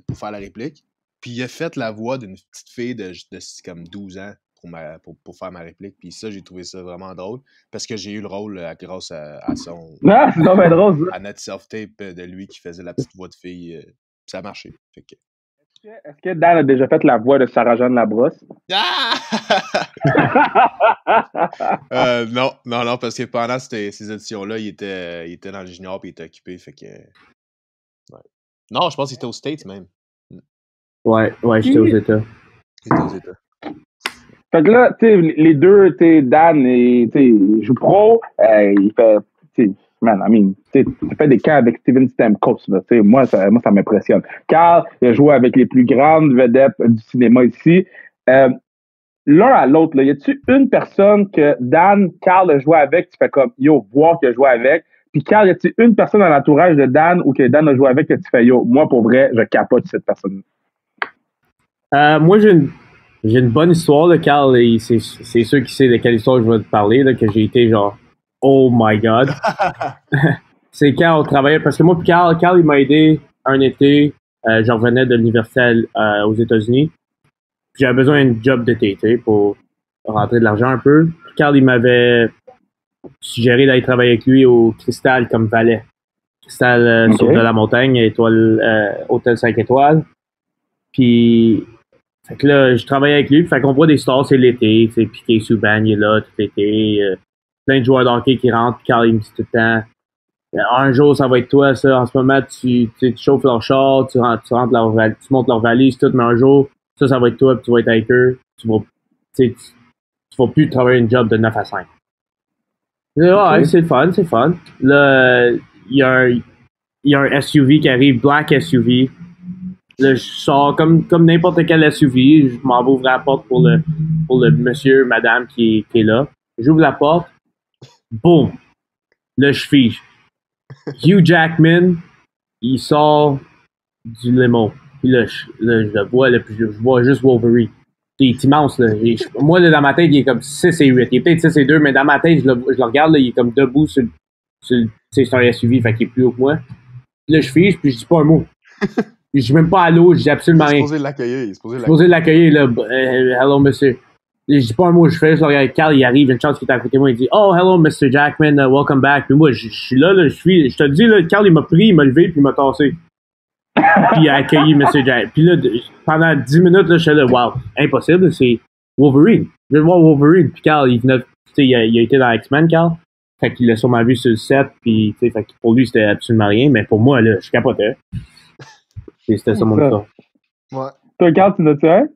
pour faire la réplique. Puis il a fait la voix d'une petite fille de comme 12 ans pour faire ma réplique. Puis ça, j'ai trouvé ça vraiment drôle parce que j'ai eu le rôle grâce à son... Ah, c'est donc bien drôle, à notre self-tape de lui qui faisait la petite voix de fille. Ça a marché. Fait que... Est-ce que Dan a déjà fait la voix de Sarah-Jeanne Labrosse? Ah! Non, parce que pendant ces auditions-là, il était dans le junior et il était occupé. Fait que... Ouais. Non, je pense qu'il était aux States même. Ouais, j'étais aux États. Il était aux États. Fait que là, tu sais, les deux, tu sais, Dan, il joue pro, il fait, tu sais, man, I mean, tu fais des cas avec Steven Stamkos, là, tu sais, moi, ça m'impressionne. Carl, il a joué avec les plus grandes vedettes du cinéma ici. L'un à l'autre, là, y a-tu une personne que Carl a joué avec, tu fais comme, yo, voir qu'il a joué avec, puis Carl, y a-tu une personne dans l'entourage de Dan ou que Dan a joué avec que tu fais, yo, moi, pour vrai, je capote cette personne-là? Moi, j'ai une bonne histoire, là, Carl, et c'est sûr qui sait de quelle histoire je vais te parler, là, que j'ai été genre, oh my God. C'est quand on travaillait, parce que moi, Carl, il m'a aidé un été, je revenais de l'université aux États-Unis, puis j'avais besoin d'un job d'été, tu sais, pour rentrer de l'argent un peu. Puis Carl, il m'avait suggéré d'aller travailler avec lui au Cristal comme valet. Cristal sur de la montagne, hôtel 5 étoiles. Puis, fait que là, je travaillais avec lui, fait qu'on voit des stars, c'est l'été, tu sais, Piqué Souban, il est là, tout l'été, plein de joueurs de hockey qui rentrent, puis Carl, il me dit tout le temps, un jour, ça va être toi, ça, en ce moment, tu chauffes leur char, tu montes leur valise, tout, mais un jour, ça va être toi, puis tu vas être avec eux, tu vas plus travailler une job de 9 à 5. Là, ouais, c'est fun. Là, il y a un SUV qui arrive, black SUV. Là, je sors comme n'importe quel SUV. Je m'en vais ouvrir la porte pour le monsieur, madame qui est là. J'ouvre la porte. Boum! Là, je fige. Hugh Jackman, il sort du limo. Puis là, je le vois, là, puis je vois juste Wolverine. Il est immense, là. Moi, là, dans ma tête, il est comme 6 et 8. Il est peut-être 6 et 2, mais dans ma tête, je le regarde, là, il est comme debout sur c'est un SUV, fait qu'il est plus haut que moi. Puis là, je fige, puis je dis pas un mot. Je dis même pas allô, je dis absolument rien. Il est supposé l'accueillir, là. Hello, monsieur. Je dis pas un mot, je fais juste le regarder Carl, il arrive, une chance qu'il est à côté de moi, il dit oh, hello, Mr. Jackman, welcome back. Puis moi, je suis là, je te dis, là, Carl, il m'a pris, il m'a levé, puis il m'a tassé. Puis il a accueilli M. Giant. Puis là, pendant 10 minutes, là, j'étais là, wow, impossible, c'est Wolverine. Je veux voir Wolverine. Puis Carl, il a été dans X-Men, Carl. Fait qu'il l'a sûrement vu sur le set, puis fait que pour lui, c'était absolument rien. Mais pour moi, là, je capotais. Et c'était ça mon histoire. Ouais. Toi, Carl, tu l'as-tu un?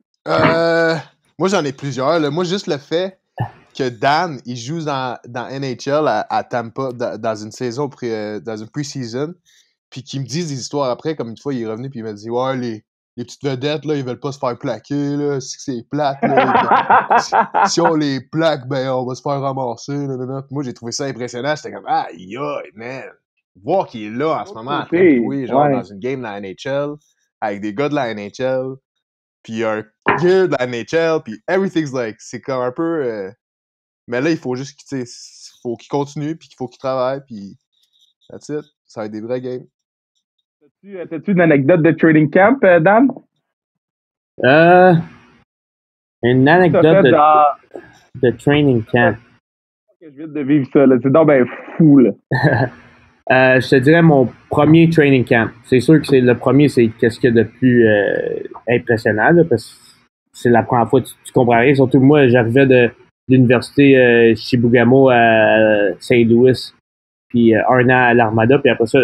Moi, j'en ai plusieurs. Là. Moi, juste le fait que Dan, il joue dans NHL à Tampa dans une saison, dans une pre-season, puis qu'il me dise des histoires après, comme une fois, il est revenu, puis il m'a dit « Ouais, les petites vedettes, là, ils veulent pas se faire plaquer, là, c'est plate, là. si on les plaque, ben, on va se faire ramasser, là. Puis moi, j'ai trouvé ça impressionnant. J'étais comme « Aïe, man! » Voir qu'il est là en ce moment, en train de jouer, genre, dans une game de la NHL, avec des gars de la NHL, puis un gear de la NHL, puis everything's like, c'est comme un peu... mais là, il faut juste qu'il faut qu'il continue, puis qu'il faut qu'il travaille, puis that's it. Ça va être des vrais games. T'as-tu une anecdote de training camp, Dan? Une anecdote de training camp. Je viens de vivre ça, là. C'est donc ben fou, là. Je te dirais mon premier training camp. C'est sûr que le premier, c'est qu'est-ce qu'il y a de plus impressionnant, là, parce que c'est la première fois que tu comprends rien. Surtout moi, j'arrivais de l'université Chibougamau à Saint Louis, puis un an à l'Armada, puis après ça,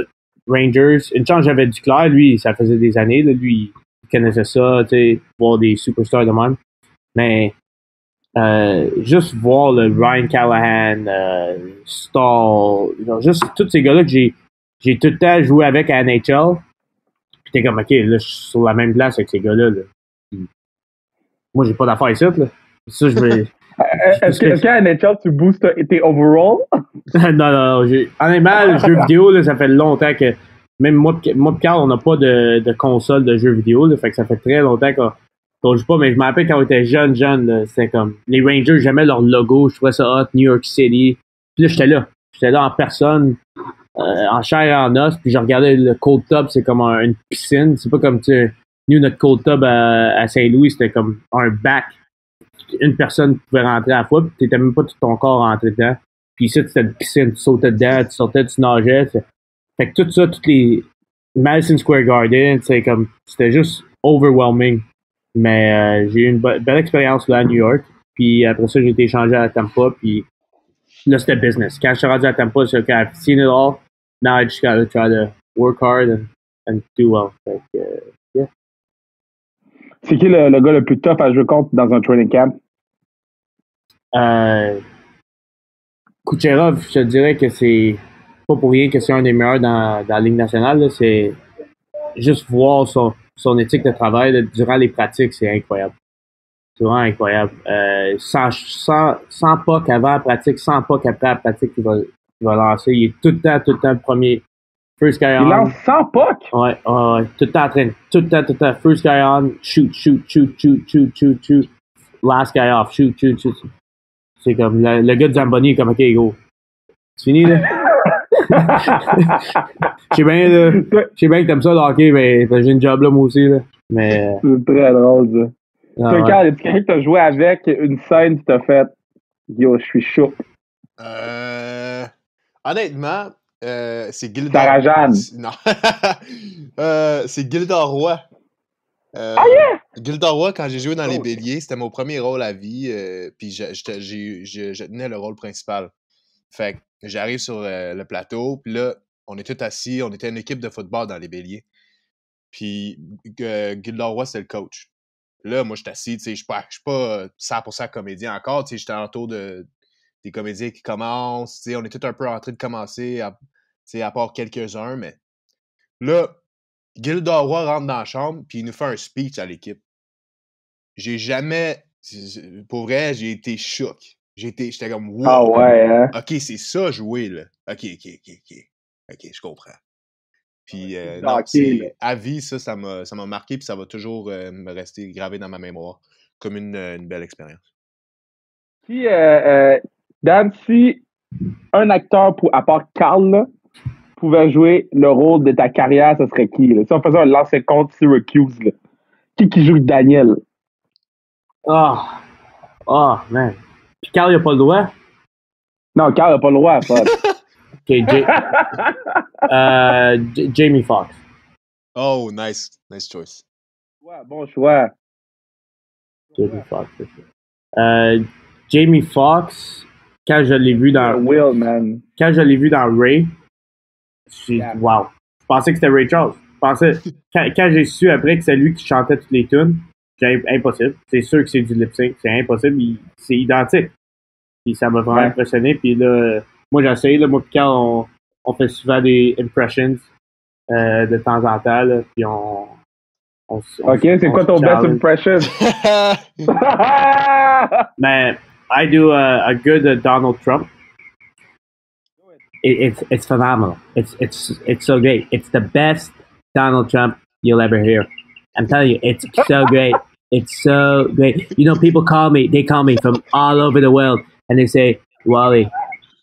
Rangers. Une chance, j'avais Duclair, lui, ça faisait des années, là, lui, il connaissait ça, tu sais, voir des superstars de même. Mais juste voir le Ryan Callahan, Stahl, juste tous ces gars-là que j'ai tout le temps joué avec à NHL, puis t'es comme, OK, là, je suis sur la même place avec ces gars-là, là. Moi, j'ai pas d'affaires ici, là. Ça, je vais... Est-ce qu'à NHL, tu boostes tes overall? non. Honnêtement, le jeu vidéo, là, ça fait longtemps que... Même moi et Carl, on n'a pas de console de jeux vidéo, là, fait que ça fait très longtemps qu'on joue pas. Mais je me rappelle quand on était jeune, c'était comme... Les Rangers, j'aimais leur logo, je trouvais ça hot, New York City. Puis là, j'étais là. J'étais là en personne, en chair et en os, puis je regardais le cold tub, c'est comme une piscine. C'est pas comme, tu sais, nous, notre cold tub à Saint-Louis, c'était comme un bac. Une personne pouvait rentrer à la fois, puis t'étais même pas tout ton corps rentré dedans. Puis ici, c'était une piscine, tu sautais dedans, tu sortais, tu nageais. Fait que tout ça, toutes les Madison Square Garden, c'était juste overwhelming. Mais j'ai eu une belle expérience là à New York. Puis après ça, j'ai été échangé à Tampa, puis là, c'était business. Quand je suis rendu à Tampa, c'est OK, I've seen it all. Now I just gotta try to work hard and do well. Fait que, yeah. C'est qui le gars le plus tough à jouer contre dans un training camp? Kucherov, je te dirais que c'est pas pour rien que c'est un des meilleurs dans la Ligue nationale. Là. C'est juste voir son éthique de travail là, durant les pratiques, c'est incroyable. C'est vraiment incroyable. 100 pucks avant la pratique, 100 pucks après la pratique qu'il va lancer. Il est tout le temps le premier. First guy on. Il lance 100 pucks? Ouais. Tout le temps en train. Tout le temps. First guy on, shoot. Last guy off, shoot. C'est comme, le gars de Zamboni est comme, OK, go. C'est fini, là? Je sais bien que t'aimes ça, le hockey, mais j'ai une job là, moi aussi, là. Mais... C'est très drôle, ça. Toi, Carl, est-ce quelqu'un que t'as joué avec une scène qui t'a fait, yo, je suis chaud? Honnêtement, c'est Gildor... Sarah-Jeanne. Non. C'est Gildor Roy. Gildor Roy, quand j'ai joué dans les Béliers, c'était mon premier rôle à vie, puis je tenais le rôle principal. Fait que j'arrive sur le plateau, puis là, on est tous assis, on était une équipe de football dans les Béliers. Puis Gildor Roy, c'est le coach. Là, moi, je suis assis, tu sais, je suis pas 100% comédien encore, tu sais, j'étais autour des comédiens qui commencent, tu sais, on est tous un peu en train de commencer, à part quelques-uns, mais là, Gildor Roy rentre dans la chambre, puis il nous fait un speech à l'équipe. J'ai jamais... Pour vrai, j'ai été choqué. J'étais comme, wow! Ah ouais, hein? OK, c'est ça, jouer, là. OK, je comprends. Puis, non, c'est... À vie, ça m'a marqué, puis ça va toujours me rester gravé dans ma mémoire comme une belle expérience. Si, Dan, si un acteur, à part Carl, là, pouvait jouer le rôle de ta carrière, ce serait qui? Là? Si on faisait un lancer contre Syracuse, là, qui joue Daniel? Man. Puis Carl, il a pas le droit? Non, Carl n'a pas le droit, ça. OK, Jamie Foxx. Oh, nice. Nice choice. Ouais, bon choix. Jamie Foxx, c'est ça. Jamie Foxx, quand je l'ai vu dans Will, man. Quand je l'ai vu dans Ray, j'ai dit wow. Je pensais que c'était Ray Charles. Quand j'ai su après que c'est lui qui chantait toutes les tunes, j'ai impossible. C'est sûr que c'est du lip sync, c'est impossible. C'est identique. Puis ça m'a vraiment impressionné. Puis là, moi j'essaye, là, moi puis Carl, on fait souvent des impressions de temps en temps. Là, puis OK, c'est quoi ton best impression? Man, I do a good Donald Trump. It's phenomenal. It's so great. It's the best Donald Trump you'll ever hear. I'm telling you, it's so great. It's so great. You know, people they call me from all over the world, and they say, Wally,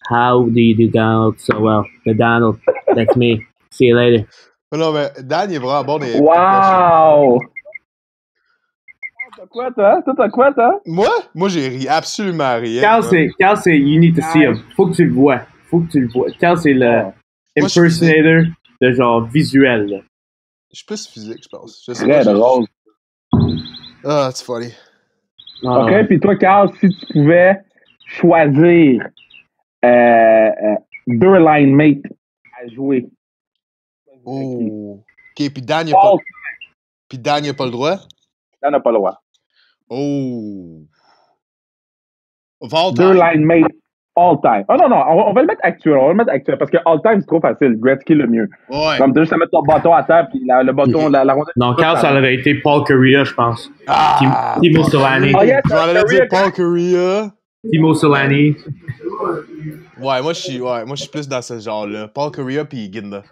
how do you do Donald so well? The Donald, that's me. See you later. Non, mais Dan, il est vraiment bon des... Wow! T'as quoi, toi? T'as quoi, toi? Moi, j'ai ri absolument rien. Carl, c'est you need to see him. Faut que tu le vois. Carl, c'est le impersonator de genre visuel. Là. Je suis plus physique, je pense. Très drôle. Ah, c'est funny. OK, puis toi, Carl, si tu pouvais choisir 2 line mates à jouer. Oh. OK, puis Dan, il a pas le droit? Dan n'a pas le droit. Oh. 2 line mates all time. Oh non, on va le mettre actuel. Parce que all time, c'est trop facile. Gretzky, le mieux. Ouais. Comme tu juste à mettre ton bâton à terre, puis le bâton, la rondelle. Non, Carl, ça aurait été Paul Kariya, je pense. Timo Solani. Oh, yes, je m'en allais dire Paul Kariya. Timo Solani. Ouais, moi, je suis plus dans ce genre-là. Paul Kariya puis Ginla.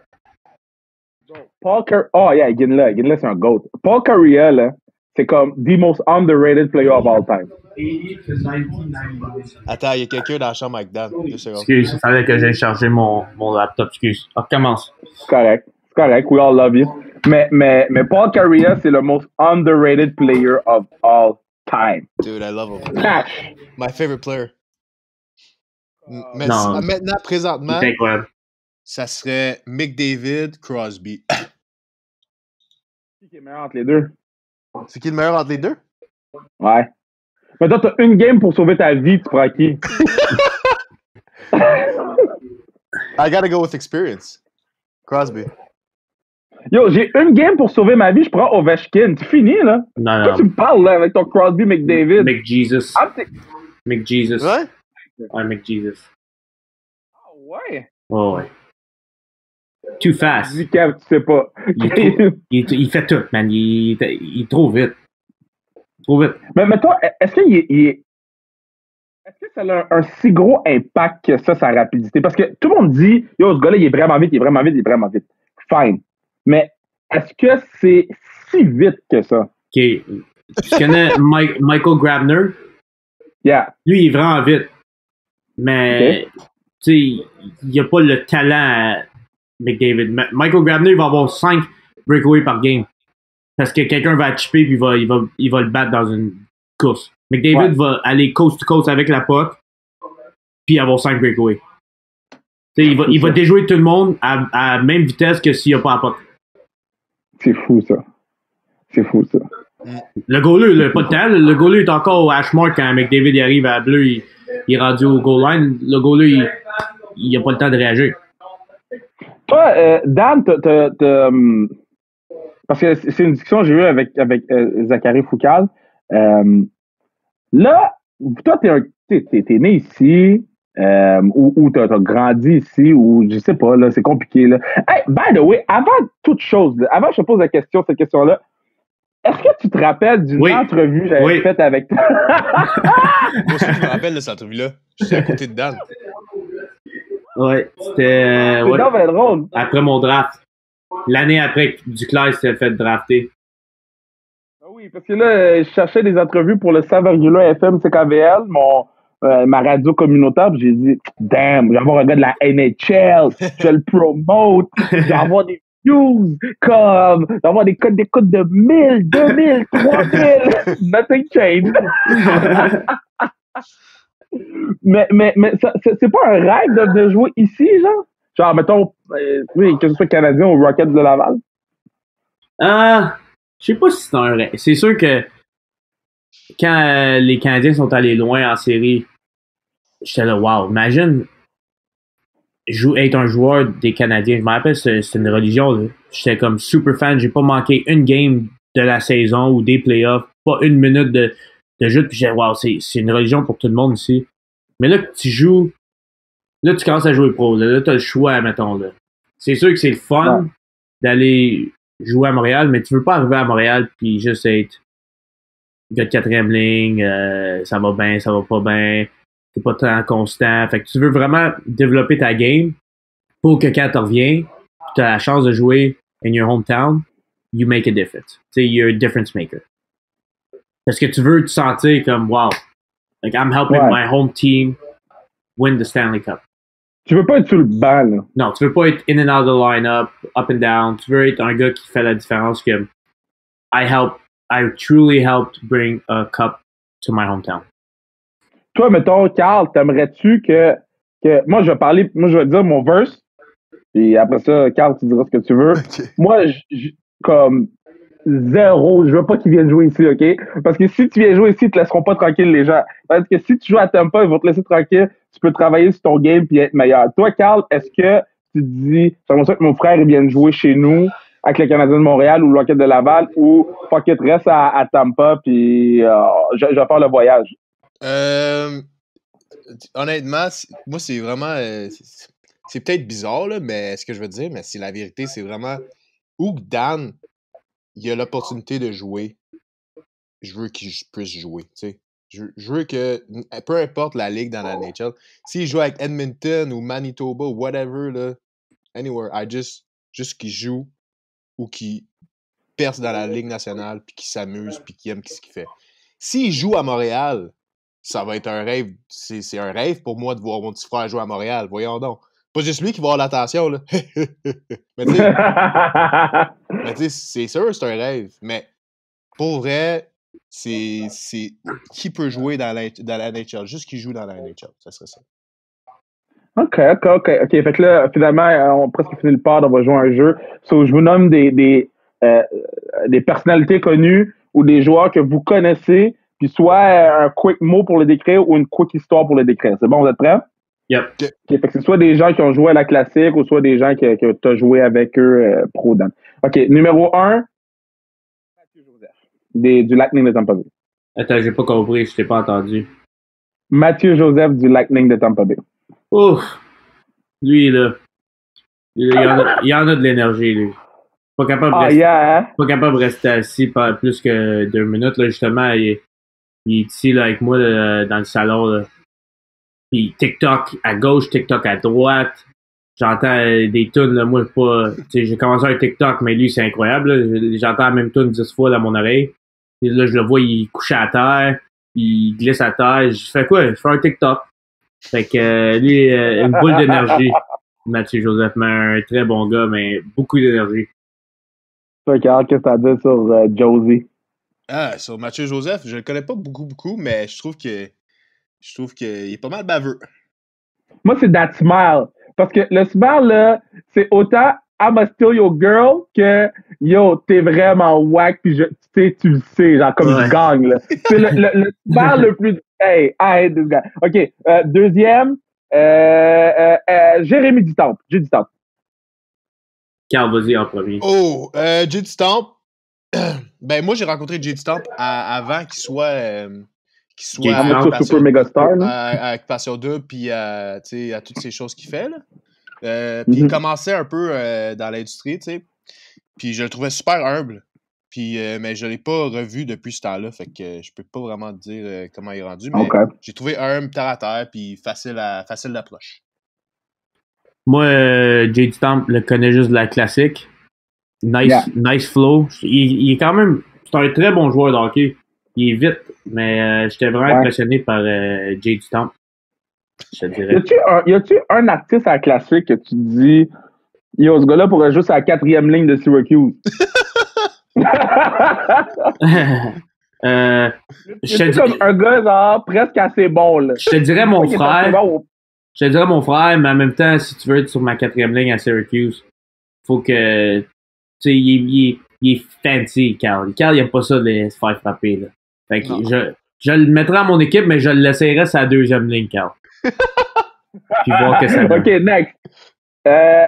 Oh, yeah, Ginla, c'est un GOAT. Paul Kariya, là, c'est comme the most underrated player of all time. Attends, il y a quelqu'un dans la chambre avec Dan. Excuse, il fallait que j'aille charger mon laptop. Excuse. On recommence. C'est correct. We all love you. Mais Paul Kariya, c'est le most underrated player of all time. Dude, I love him. Cash. My favorite player. Mais non, maintenant, présentement, c'est incroyable. Ça serait McDavid, Crosby. Qui est meilleur entre les deux? C'est qui le meilleur entre les deux? Ouais. Mais toi, t'as une game pour sauver ta vie, tu prends qui? I gotta go with experience. Crosby. Yo, j'ai une game pour sauver ma vie, je prends Ovechkin. C'est fini, là. Non. Pourquoi tu me parles, là, avec ton Crosby, McDavid? McJesus. McJesus. Ouais? Ouais, McJesus. Ah ouais? Oh, ouais. Too fast. Tu sais pas. Il fait tout, man. Il est trop vite. Mais toi, est-ce que ça a un si gros impact que ça, sa rapidité? Parce que tout le monde dit, yo, ce gars-là, il est vraiment vite. Fine. Mais est-ce que c'est si vite que ça? OK. Tu connais Michael Grabner? Yeah. Lui, il est vraiment vite. Mais, tu sais, il n'a pas le talent à McDavid. Michael Grabner, il va avoir 5 breakaways par game. Parce que quelqu'un va chipper et il va le battre dans une course. McDavid va aller coast to coast avec la puck puis avoir 5 breakaways. Il va déjouer tout le monde à même vitesse que s'il n'y a pas la puck. C'est fou, ça. Le goaler, pas de temps. Le goaler est encore au hash mark quand McDavid arrive à bleu. Il est rendu au goal line. Le goaler, il n'a pas le temps de réagir. Toi, Dan, parce que c'est une discussion que j'ai eue avec Zachary Foucal. Là, toi, t'es né ici, ou t'as grandi ici, ou je sais pas, là, c'est compliqué. Là. Hey, by the way, avant toute chose, là, avant que je te pose cette question-là, est-ce que tu te rappelles d'une entrevue que j'avais faite avec toi? Moi aussi, je me rappelle de cette entrevue-là. J'étais à côté de Dan. Ouais, c'était drôle. Après mon draft. L'année après que Duclair s'est fait drafter. Ah oui, parce que là, je cherchais des entrevues pour le 100,1 FM CKVL, ma radio communautaire, puis j'ai dit, damn, je vais avoir un gars de la NHL, je vais le promote, je vais avoir des views, comme, je vais avoir des codes d'écoute de 1000, 2000, 3000, nothing changed. mais c'est pas un rêve de jouer ici, genre? Genre, mettons, que ce soit Canadien ou Rocket de Laval? Je sais pas si c'est un rêve. C'est sûr que quand les Canadiens sont allés loin en série, j'étais là, wow, imagine être un joueur des Canadiens. Je me rappelle, c'est une religion. Là. J'étais comme super fan. J'ai pas manqué une game de la saison ou des playoffs, pas une minute de jeu. Puis j'ai wow, c'est une religion pour tout le monde ici. Mais là, tu joues, là, tu commences à jouer pro. Là, tu as le choix, mettons. Là. C'est sûr que c'est le fun d'aller jouer à Montréal, mais tu veux pas arriver à Montréal puis juste être gars de quatrième ligne, ça va bien, ça va pas bien, t'es pas tant constant. Fait que tu veux vraiment développer ta game pour que quand tu reviens, tu as la chance de jouer in your hometown, you make a difference. Tu sais, you're a difference maker. Parce que tu veux te sentir comme, wow, like I'm helping my home team win the Stanley Cup. Tu veux pas être sur le banc, là. Non, tu veux pas être in and out of the lineup, up and down. Tu veux être un gars qui fait la différence que I truly helped bring a cup to my hometown. Toi, mettons, Carl, t'aimerais-tu que moi, je vais dire mon verse, et après ça, Carl, tu diras ce que tu veux. Okay. Moi, comme zéro, je veux pas qu'ils viennent jouer ici, OK? Parce que si tu viens jouer ici, ils te laisseront pas tranquille, les gens. Parce que si tu joues à Tampa, ils vont te laisser tranquille, tu peux travailler sur ton game puis être meilleur. Toi, Carl, est-ce que tu te dis, j'aimerais ça que mon frère vienne jouer chez nous avec les Canadiens de Montréal ou le Rocket de Laval, ou fuck it, reste à Tampa puis je vais faire le voyage? Honnêtement, moi, c'est vraiment... c'est peut-être bizarre, là, mais ce que je veux dire, mais c'est la vérité, c'est vraiment où Dan, il a l'opportunité de jouer, je veux qu'il puisse jouer, tu sais. Je veux que, peu importe la ligue dans la NHL, s'il joue avec Edmonton ou Manitoba ou whatever, là, anywhere, juste qu'il joue ou qu'il perce dans la Ligue nationale, puis qu'il s'amuse, puis qu'il aime ce qu'il fait. S'il joue à Montréal, ça va être un rêve. C'est un rêve pour moi de voir mon petit frère jouer à Montréal. Voyons donc. Pas juste lui qui va avoir l'attention, là. Mais tu sais, c'est sûr, c'est un rêve. Mais pour vrai, c'est qui peut jouer dans la NHL? Juste qui joue dans la NHL. Ça serait ça. OK. Fait que là, finalement, on a presque fini le pod, on va jouer à un jeu. So, je vous nomme des personnalités connues ou des joueurs que vous connaissez, puis soit un quick mot pour le décrire ou une quick histoire pour le décrire. C'est bon, vous êtes prêts? Yep. Okay, fait que c'est soit des gens qui ont joué à la classique ou soit des gens que tu as joué avec eux pro Dan. OK, numéro 1, Mathieu Joseph, du Lightning de Tampa Bay. Attends, j'ai pas compris, je t'ai pas entendu. Mathieu Joseph du Lightning de Tampa Bay. Ouf! Lui, là, il y en a de l'énergie, lui. Pas capable de rester assis plus que 2 minutes, là, justement. Il est ici, là, avec moi, là, dans le salon, là. Puis TikTok à gauche, TikTok à droite. J'entends des tunes, là, moi, pas... Tu sais, j'ai commencé un TikTok, mais lui, c'est incroyable, là. J'entends la même tune 10 fois dans mon oreille. Puis là, je le vois, il couche à terre, il glisse à terre. Je fais quoi? Je fais un TikTok. Fait que lui, une boule d'énergie. Mathieu Joseph, mais un très bon gars, mais beaucoup d'énergie. Toi, Carl, qu'est-ce que t'as dit sur Josie? Sur Mathieu Joseph, je le connais pas beaucoup, mais je trouve qu'il est pas mal baveux. Moi, c'est That Smile. Parce que le smile, là, c'est autant I'm a still your girl que yo, t'es vraiment whack, puis tu le sais, genre comme je gagne, là. C'est le smile le plus. Hey, I hate this guy. OK. Deuxième, Jérémy Dutemps. Jay Dutemps. Carl, vas-y en premier. Oh, Jay Dutemps. Ben, moi, j'ai rencontré Jay Dutemps avant qu'il soit super méga star, avec Passion 2, puis à toutes ces choses qu'il fait, là. Puis il commençait un peu dans l'industrie, tu sais. Puis je le trouvais super humble. Puis, mais je ne l'ai pas revu depuis ce temps-là, fait que je peux pas vraiment te dire comment il est rendu. Mais j'ai trouvé humble, terre à terre, puis facile d'approche. Moi, Jay Dutemps le connais juste de la classique. Nice flow. Il est quand même... C'est un très bon joueur de hockey. Il est vite, mais j'étais vraiment impressionné par Jay Dutemps. Je te dirais. Y a-tu un artiste à la classique que tu te dis, yo, ce gars-là pourrait juste à la 4e ligne de Syracuse? C'est comme un gars genre presque assez bon, là. Je te dirais mon frère. Je te dirais mon frère, mais en même temps, si tu veux être sur ma 4e ligne à Syracuse, faut que. Tu sais, il il est fancy, Carl. Carl, il aime pas ça de se faire frapper, là. Fait que je le mettrai à mon équipe, mais je le laisserai sur la deuxième ligne, Carl. Puis voir que ça donne. OK, next.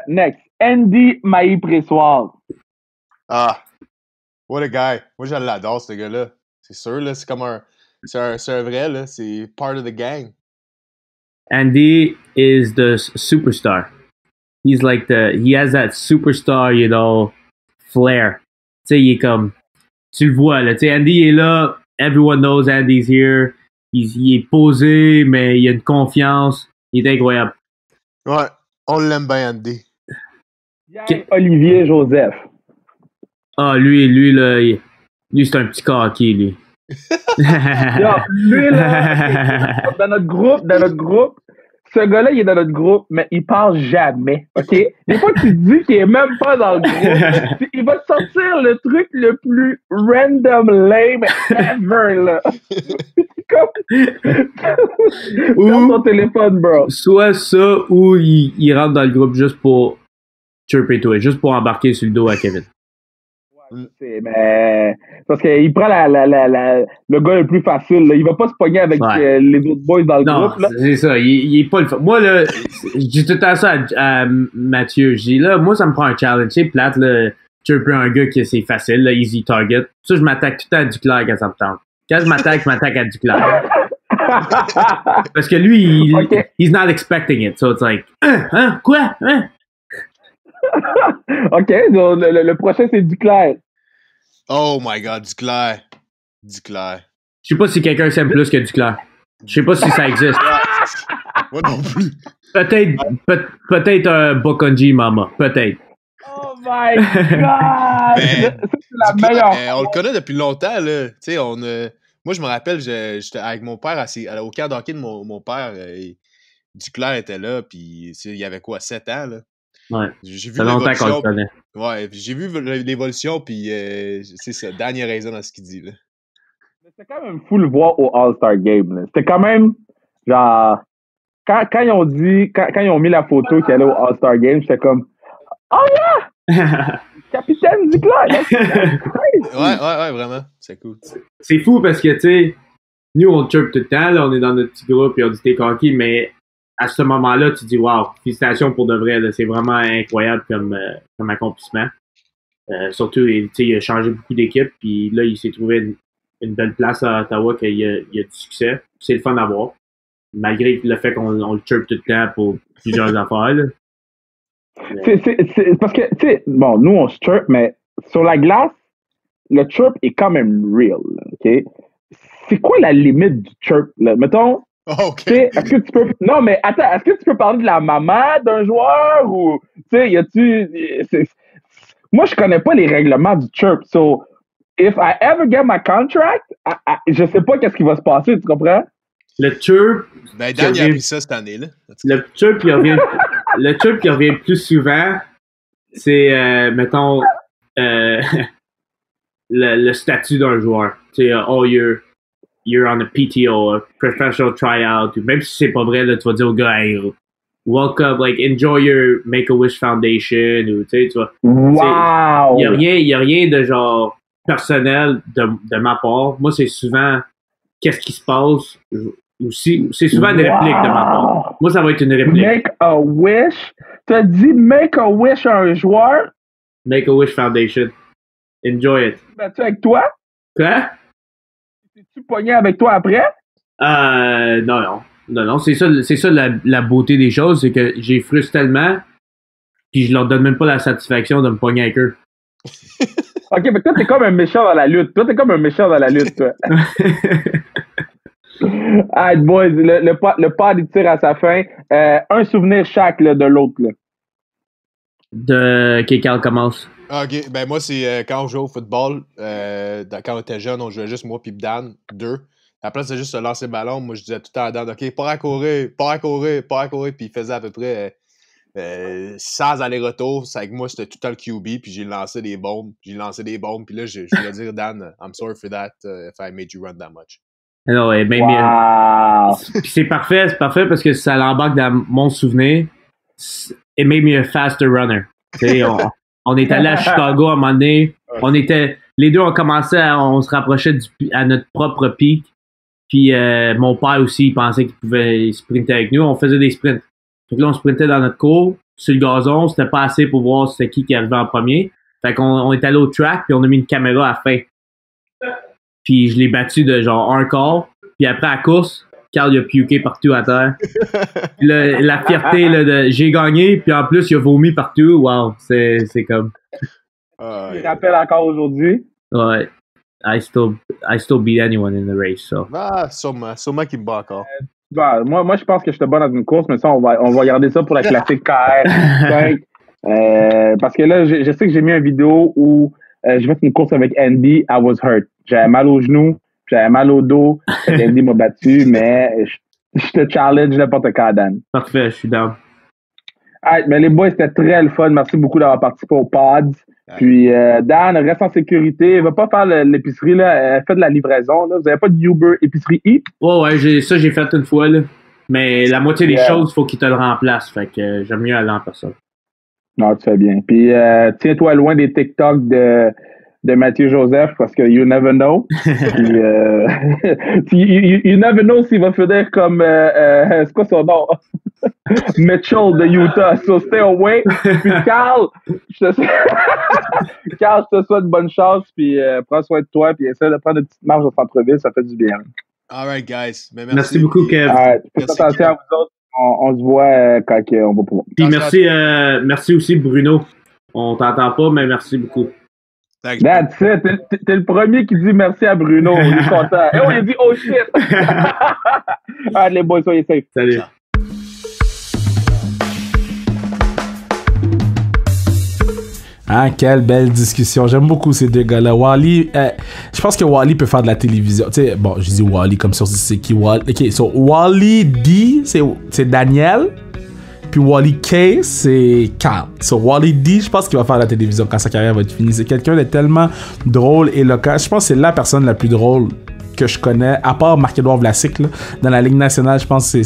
Next. Andy Maï-Pressoir. Ah, what a guy. Moi, je l'adore, ce gars-là. C'est sûr, là, c'est comme un... C'est un vrai, là. C'est part of the gang. Andy is the superstar. He's like he has that superstar, you know, flair. Tu sais, il est comme, tu le vois, là. Tu sais, Andy est là. Everyone knows Andy's here. Il est posé, mais il a une confiance. Il est incroyable. Ouais, on l'aime bien, Andy. Olivier Joseph. Ah, lui, là, lui, c'est un petit coquille, lui. Lui, là, dans notre groupe, ce gars-là, il est dans notre groupe, mais il parle jamais, OK? Des fois, tu te dis qu'il est même pas dans le groupe. Il va te sortir le truc le plus random lame ever, là. Comme ton téléphone, bro. Soit ça, ou il rentre dans le groupe juste pour chirper toi, juste pour embarquer sur le dos à Kevin. Mais parce qu'il prend le gars le plus facile. Là. Il va pas se pogner avec les autres boys dans le groupe. Là. C'est ça. Il est pas le. Moi, là, je dis tout le temps ça à Mathieu. Je dis là, moi, ça me prend un challenge. C'est plate, là. Tu veux un gars qui c'est facile, là, easy target. Ça, je m'attaque tout le temps à Duclair quand ça me tente. Quand je m'attaque à Duclair. Parce que lui, he's not expecting it. So it's like, quoi? OK, donc le prochain, c'est Duclair. Oh my God, Duclair. Duclair. Je sais pas si quelqu'un s'aime plus que Duclair. Je sais pas si ça existe. Moi non plus. Peut-être un Bokonji Mama. Peut-être. Oh my God! C'est la meilleure. On le connaît depuis longtemps, là. Tu sais, moi, je me rappelle, j'étais avec mon père au camp d'hockey de mon père. Duclair était là, puis il y avait quoi, 7 ans, là? Ouais. J'ai vu longtemps qu'on le connaît. Ouais, j'ai vu l'évolution, puis c'est ça. Dan, il a raison dans ce qu'il dit, là. C'était quand même fou le voir au All-Star Game, là. C'était quand même, genre, quand ils ont dit, quand ils ont mis la photo qu'il allait au All-Star Game, j'étais comme, oh yeah! Capitaine Duclair! Ouais, vraiment. C'est cool. C'est fou parce que, tu sais, nous, on chirpe tout le temps, là, on est dans notre petit groupe et on dit t'es coquille, mais à ce moment-là, tu dis wow, félicitations pour de vrai, là, c'est vraiment incroyable comme accomplissement. Surtout, il a changé beaucoup d'équipes, puis là, il s'est trouvé une belle place à Ottawa, qu'il y a du succès. C'est le fun à voir, malgré le fait qu'on le chirpe tout le temps pour plusieurs affaires. Là. C'est parce que, tu sais, bon, nous, on se chirpe, mais sur la glace, le chirp est quand même real, là, OK? C'est quoi la limite du chirp, là? Mettons, okay. Est-ce que tu peux... Non, mais attends, est-ce que tu peux parler de la maman d'un joueur ou... Tu sais, y a-tu... Moi, je connais pas les règlements du chirp. So, if I ever get my contract, je sais pas qu'est-ce qui va se passer, tu comprends? Le chirp... Ben, Dan, il a appris ça cette année-là. Le chirp qui revient... le chirp qui revient plus souvent, c'est, mettons, le statut d'un joueur. Tu sais, oh, you're on a PTO, a professional tryout, ou même si c'est pas vrai, là, tu vas dire au gars, hey, welcome, like, enjoy your Make-A-Wish Foundation, ou tu sais, tu vois. Wow! Il y a rien de genre personnel de ma part. Moi, c'est souvent qu'est-ce qui se passe, aussi, c'est souvent une réplique de ma part. Moi, ça va être une réplique. Make-A-Wish? T'as dit Make-A-Wish à un joueur? Make-A-Wish Foundation. Enjoy it. Battu avec toi? Quoi? T'es-tu pogné avec toi après? Non. C'est ça la beauté des choses, c'est que j'ai frustre tellement, puis je leur donne même pas la satisfaction de me pogner avec eux. OK, mais toi, t'es comme un méchant dans la lutte. Toi. Alright, boys, le pod, il tire à sa fin. Un souvenir chaque là, de l'autre. Là. De Carl commence. OK, ben moi, c'est quand on jouait au football, quand on était jeune, on jouait juste moi puis Dan, 2. À la place de juste se lancer le ballon, moi, je disais tout le temps à Dan, OK, pas à courir, puis il faisait à peu près 100 allers-retours. C'est avec moi, c'était tout le temps le QB, puis j'ai lancé des bombes, puis là, je voulais dire, Dan, I'm sorry for that if I made you run that much. Non, ouais, ben bien. C'est parfait parce que ça l'embarque dans mon souvenir. It made me a faster runner. On est allé à Chicago à un moment donné, Les deux, on commençait on se rapprochait à notre propre pic. Puis mon père aussi, il pensait qu'il pouvait sprinter avec nous. On faisait des sprints. Donc là, on sprintait dans notre cours, sur le gazon. C'était pas assez pour voir c'était qui arrivait en premier. Fait qu'on est allé au track, puis on a mis une caméra à la fin. Puis je l'ai battu de genre un quart. Puis après la course, Carl il a puké partout à terre. Puis là, la fierté là, de j'ai gagné, puis en plus, il a vomi partout. Wow, c'est comme... Je me rappelle encore aujourd'hui. Ouais. I still beat anyone in the race, so. Ah, sûrement qu'il me bat encore. Moi, je pense que j'étais bon dans une course, mais ça, on va garder ça pour la classique KR5. Parce que là, je sais que j'ai mis une vidéo où j'ai fait une course avec Andy, I was hurt. J'avais mal aux genoux, j'avais mal au dos. Andy m'a battu, mais je te challenge n'importe quand, Dan. Parfait, je suis down. Mais les boys, c'était très le fun. Merci beaucoup d'avoir participé au pod. Puis, Dan, reste en sécurité. Va pas faire l'épicerie, là. Fais de la livraison, là. Vous n'avez pas de Uber épicerie Eat? Ouais, j'ai fait une fois, là. Mais la moitié des choses, il faut qu'ils te le remplacent. Fait que j'aime mieux aller en personne. Non, tu fais bien. Puis, tiens-toi loin des TikTok de Mathieu Joseph parce que you never know. Puis, you never know s'il va finir comme, c'est quoi son nom? Mitchell de Utah. So stay away. Puis Carl, je te souhaite bonne chance. Puis prends soin de toi. Puis essaie de prendre une petite marche au centre-ville. Ça fait du bien. All right, guys. Mais merci beaucoup, Kev. Faites attention à vous autres. On se voit quand on va pouvoir. Puis merci aussi, Bruno. On t'entend pas, mais merci beaucoup. That's it. T'es le premier qui dit merci à Bruno. Il est content. Et il dit oh shit. Allez, les boys, soyez safe. Salut. Ah, quelle belle discussion. J'aime beaucoup ces deux gars-là. Wally, je pense que Wally peut faire de la télévision. Tu sais, bon, je dis Wally comme ça, c'est qui Wally? Ok, so Wally D, c'est Daniel. Puis Wally K, c'est Carl. So Wally D, je pense qu'il va faire de la télévision quand sa carrière va être finie. C'est quelqu'un de tellement drôle et local. Je pense que c'est la personne la plus drôle que je connais, à part Marc-Édouard Vlasic, là, dans la Ligue nationale. Je pense que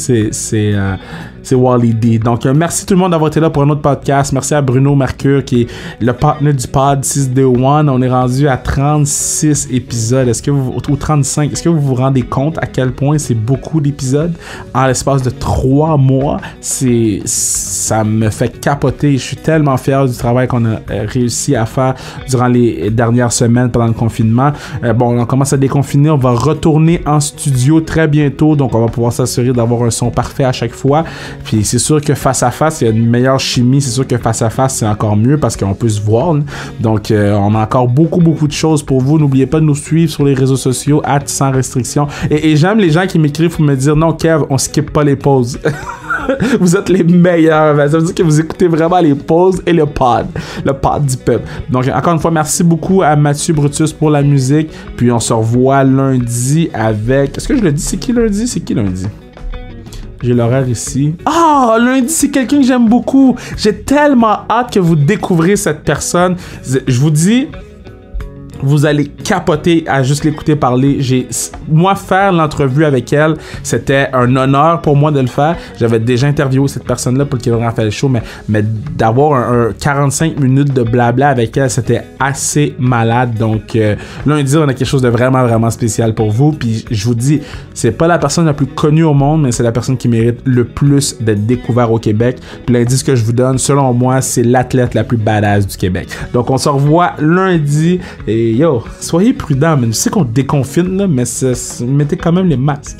c'est Wally D. Donc, merci tout le monde d'avoir été là pour un autre podcast. Merci à Bruno Mercure, qui est le partenaire du pod 621. On est rendu à 36 épisodes. Ou 35. Est-ce que vous vous rendez compte à quel point c'est beaucoup d'épisodes en l'espace de 3 mois? Ça me fait capoter. Je suis tellement fier du travail qu'on a réussi à faire durant les dernières semaines pendant le confinement. On commence à déconfiner. On va retourner en studio très bientôt. Donc, on va pouvoir s'assurer d'avoir un son parfait à chaque fois. Puis c'est sûr que face à face, il y a une meilleure chimie. C'est sûr que face à face, c'est encore mieux parce qu'on peut se voir. Là. Donc, on a encore beaucoup de choses pour vous. N'oubliez pas de nous suivre sur les réseaux sociaux, @sans restriction. Et j'aime les gens qui m'écrivent pour me dire non, Kev, on skip pas les pauses. Vous êtes les meilleurs. Ça veut dire que vous écoutez vraiment les pauses et le pod du peuple. Donc, encore une fois, merci beaucoup à Mathieu Brutus pour la musique. Puis, on se revoit lundi avec... Est-ce que je le dis? C'est qui lundi? J'ai l'horaire ici. Ah, lundi, c'est quelqu'un que j'aime beaucoup. J'ai tellement hâte que vous découvrez cette personne. Je vous dis... Vous allez capoter à juste l'écouter parler. Moi, faire l'entrevue avec elle, c'était un honneur pour moi de le faire. J'avais déjà interviewé cette personne-là pour qu'il aurait fait le show, mais d'avoir un 45 minutes de blabla avec elle, c'était assez malade. Donc, lundi, on a quelque chose de vraiment spécial pour vous. Puis, je vous dis, c'est pas la personne la plus connue au monde, mais c'est la personne qui mérite le plus d'être découvert au Québec. Puis, l'indice que je vous donne, selon moi, c'est l'athlète la plus badass du Québec. Donc, on se revoit lundi et yo, soyez prudents, mais je sais qu'on déconfine, là, mais mettez quand même les masques.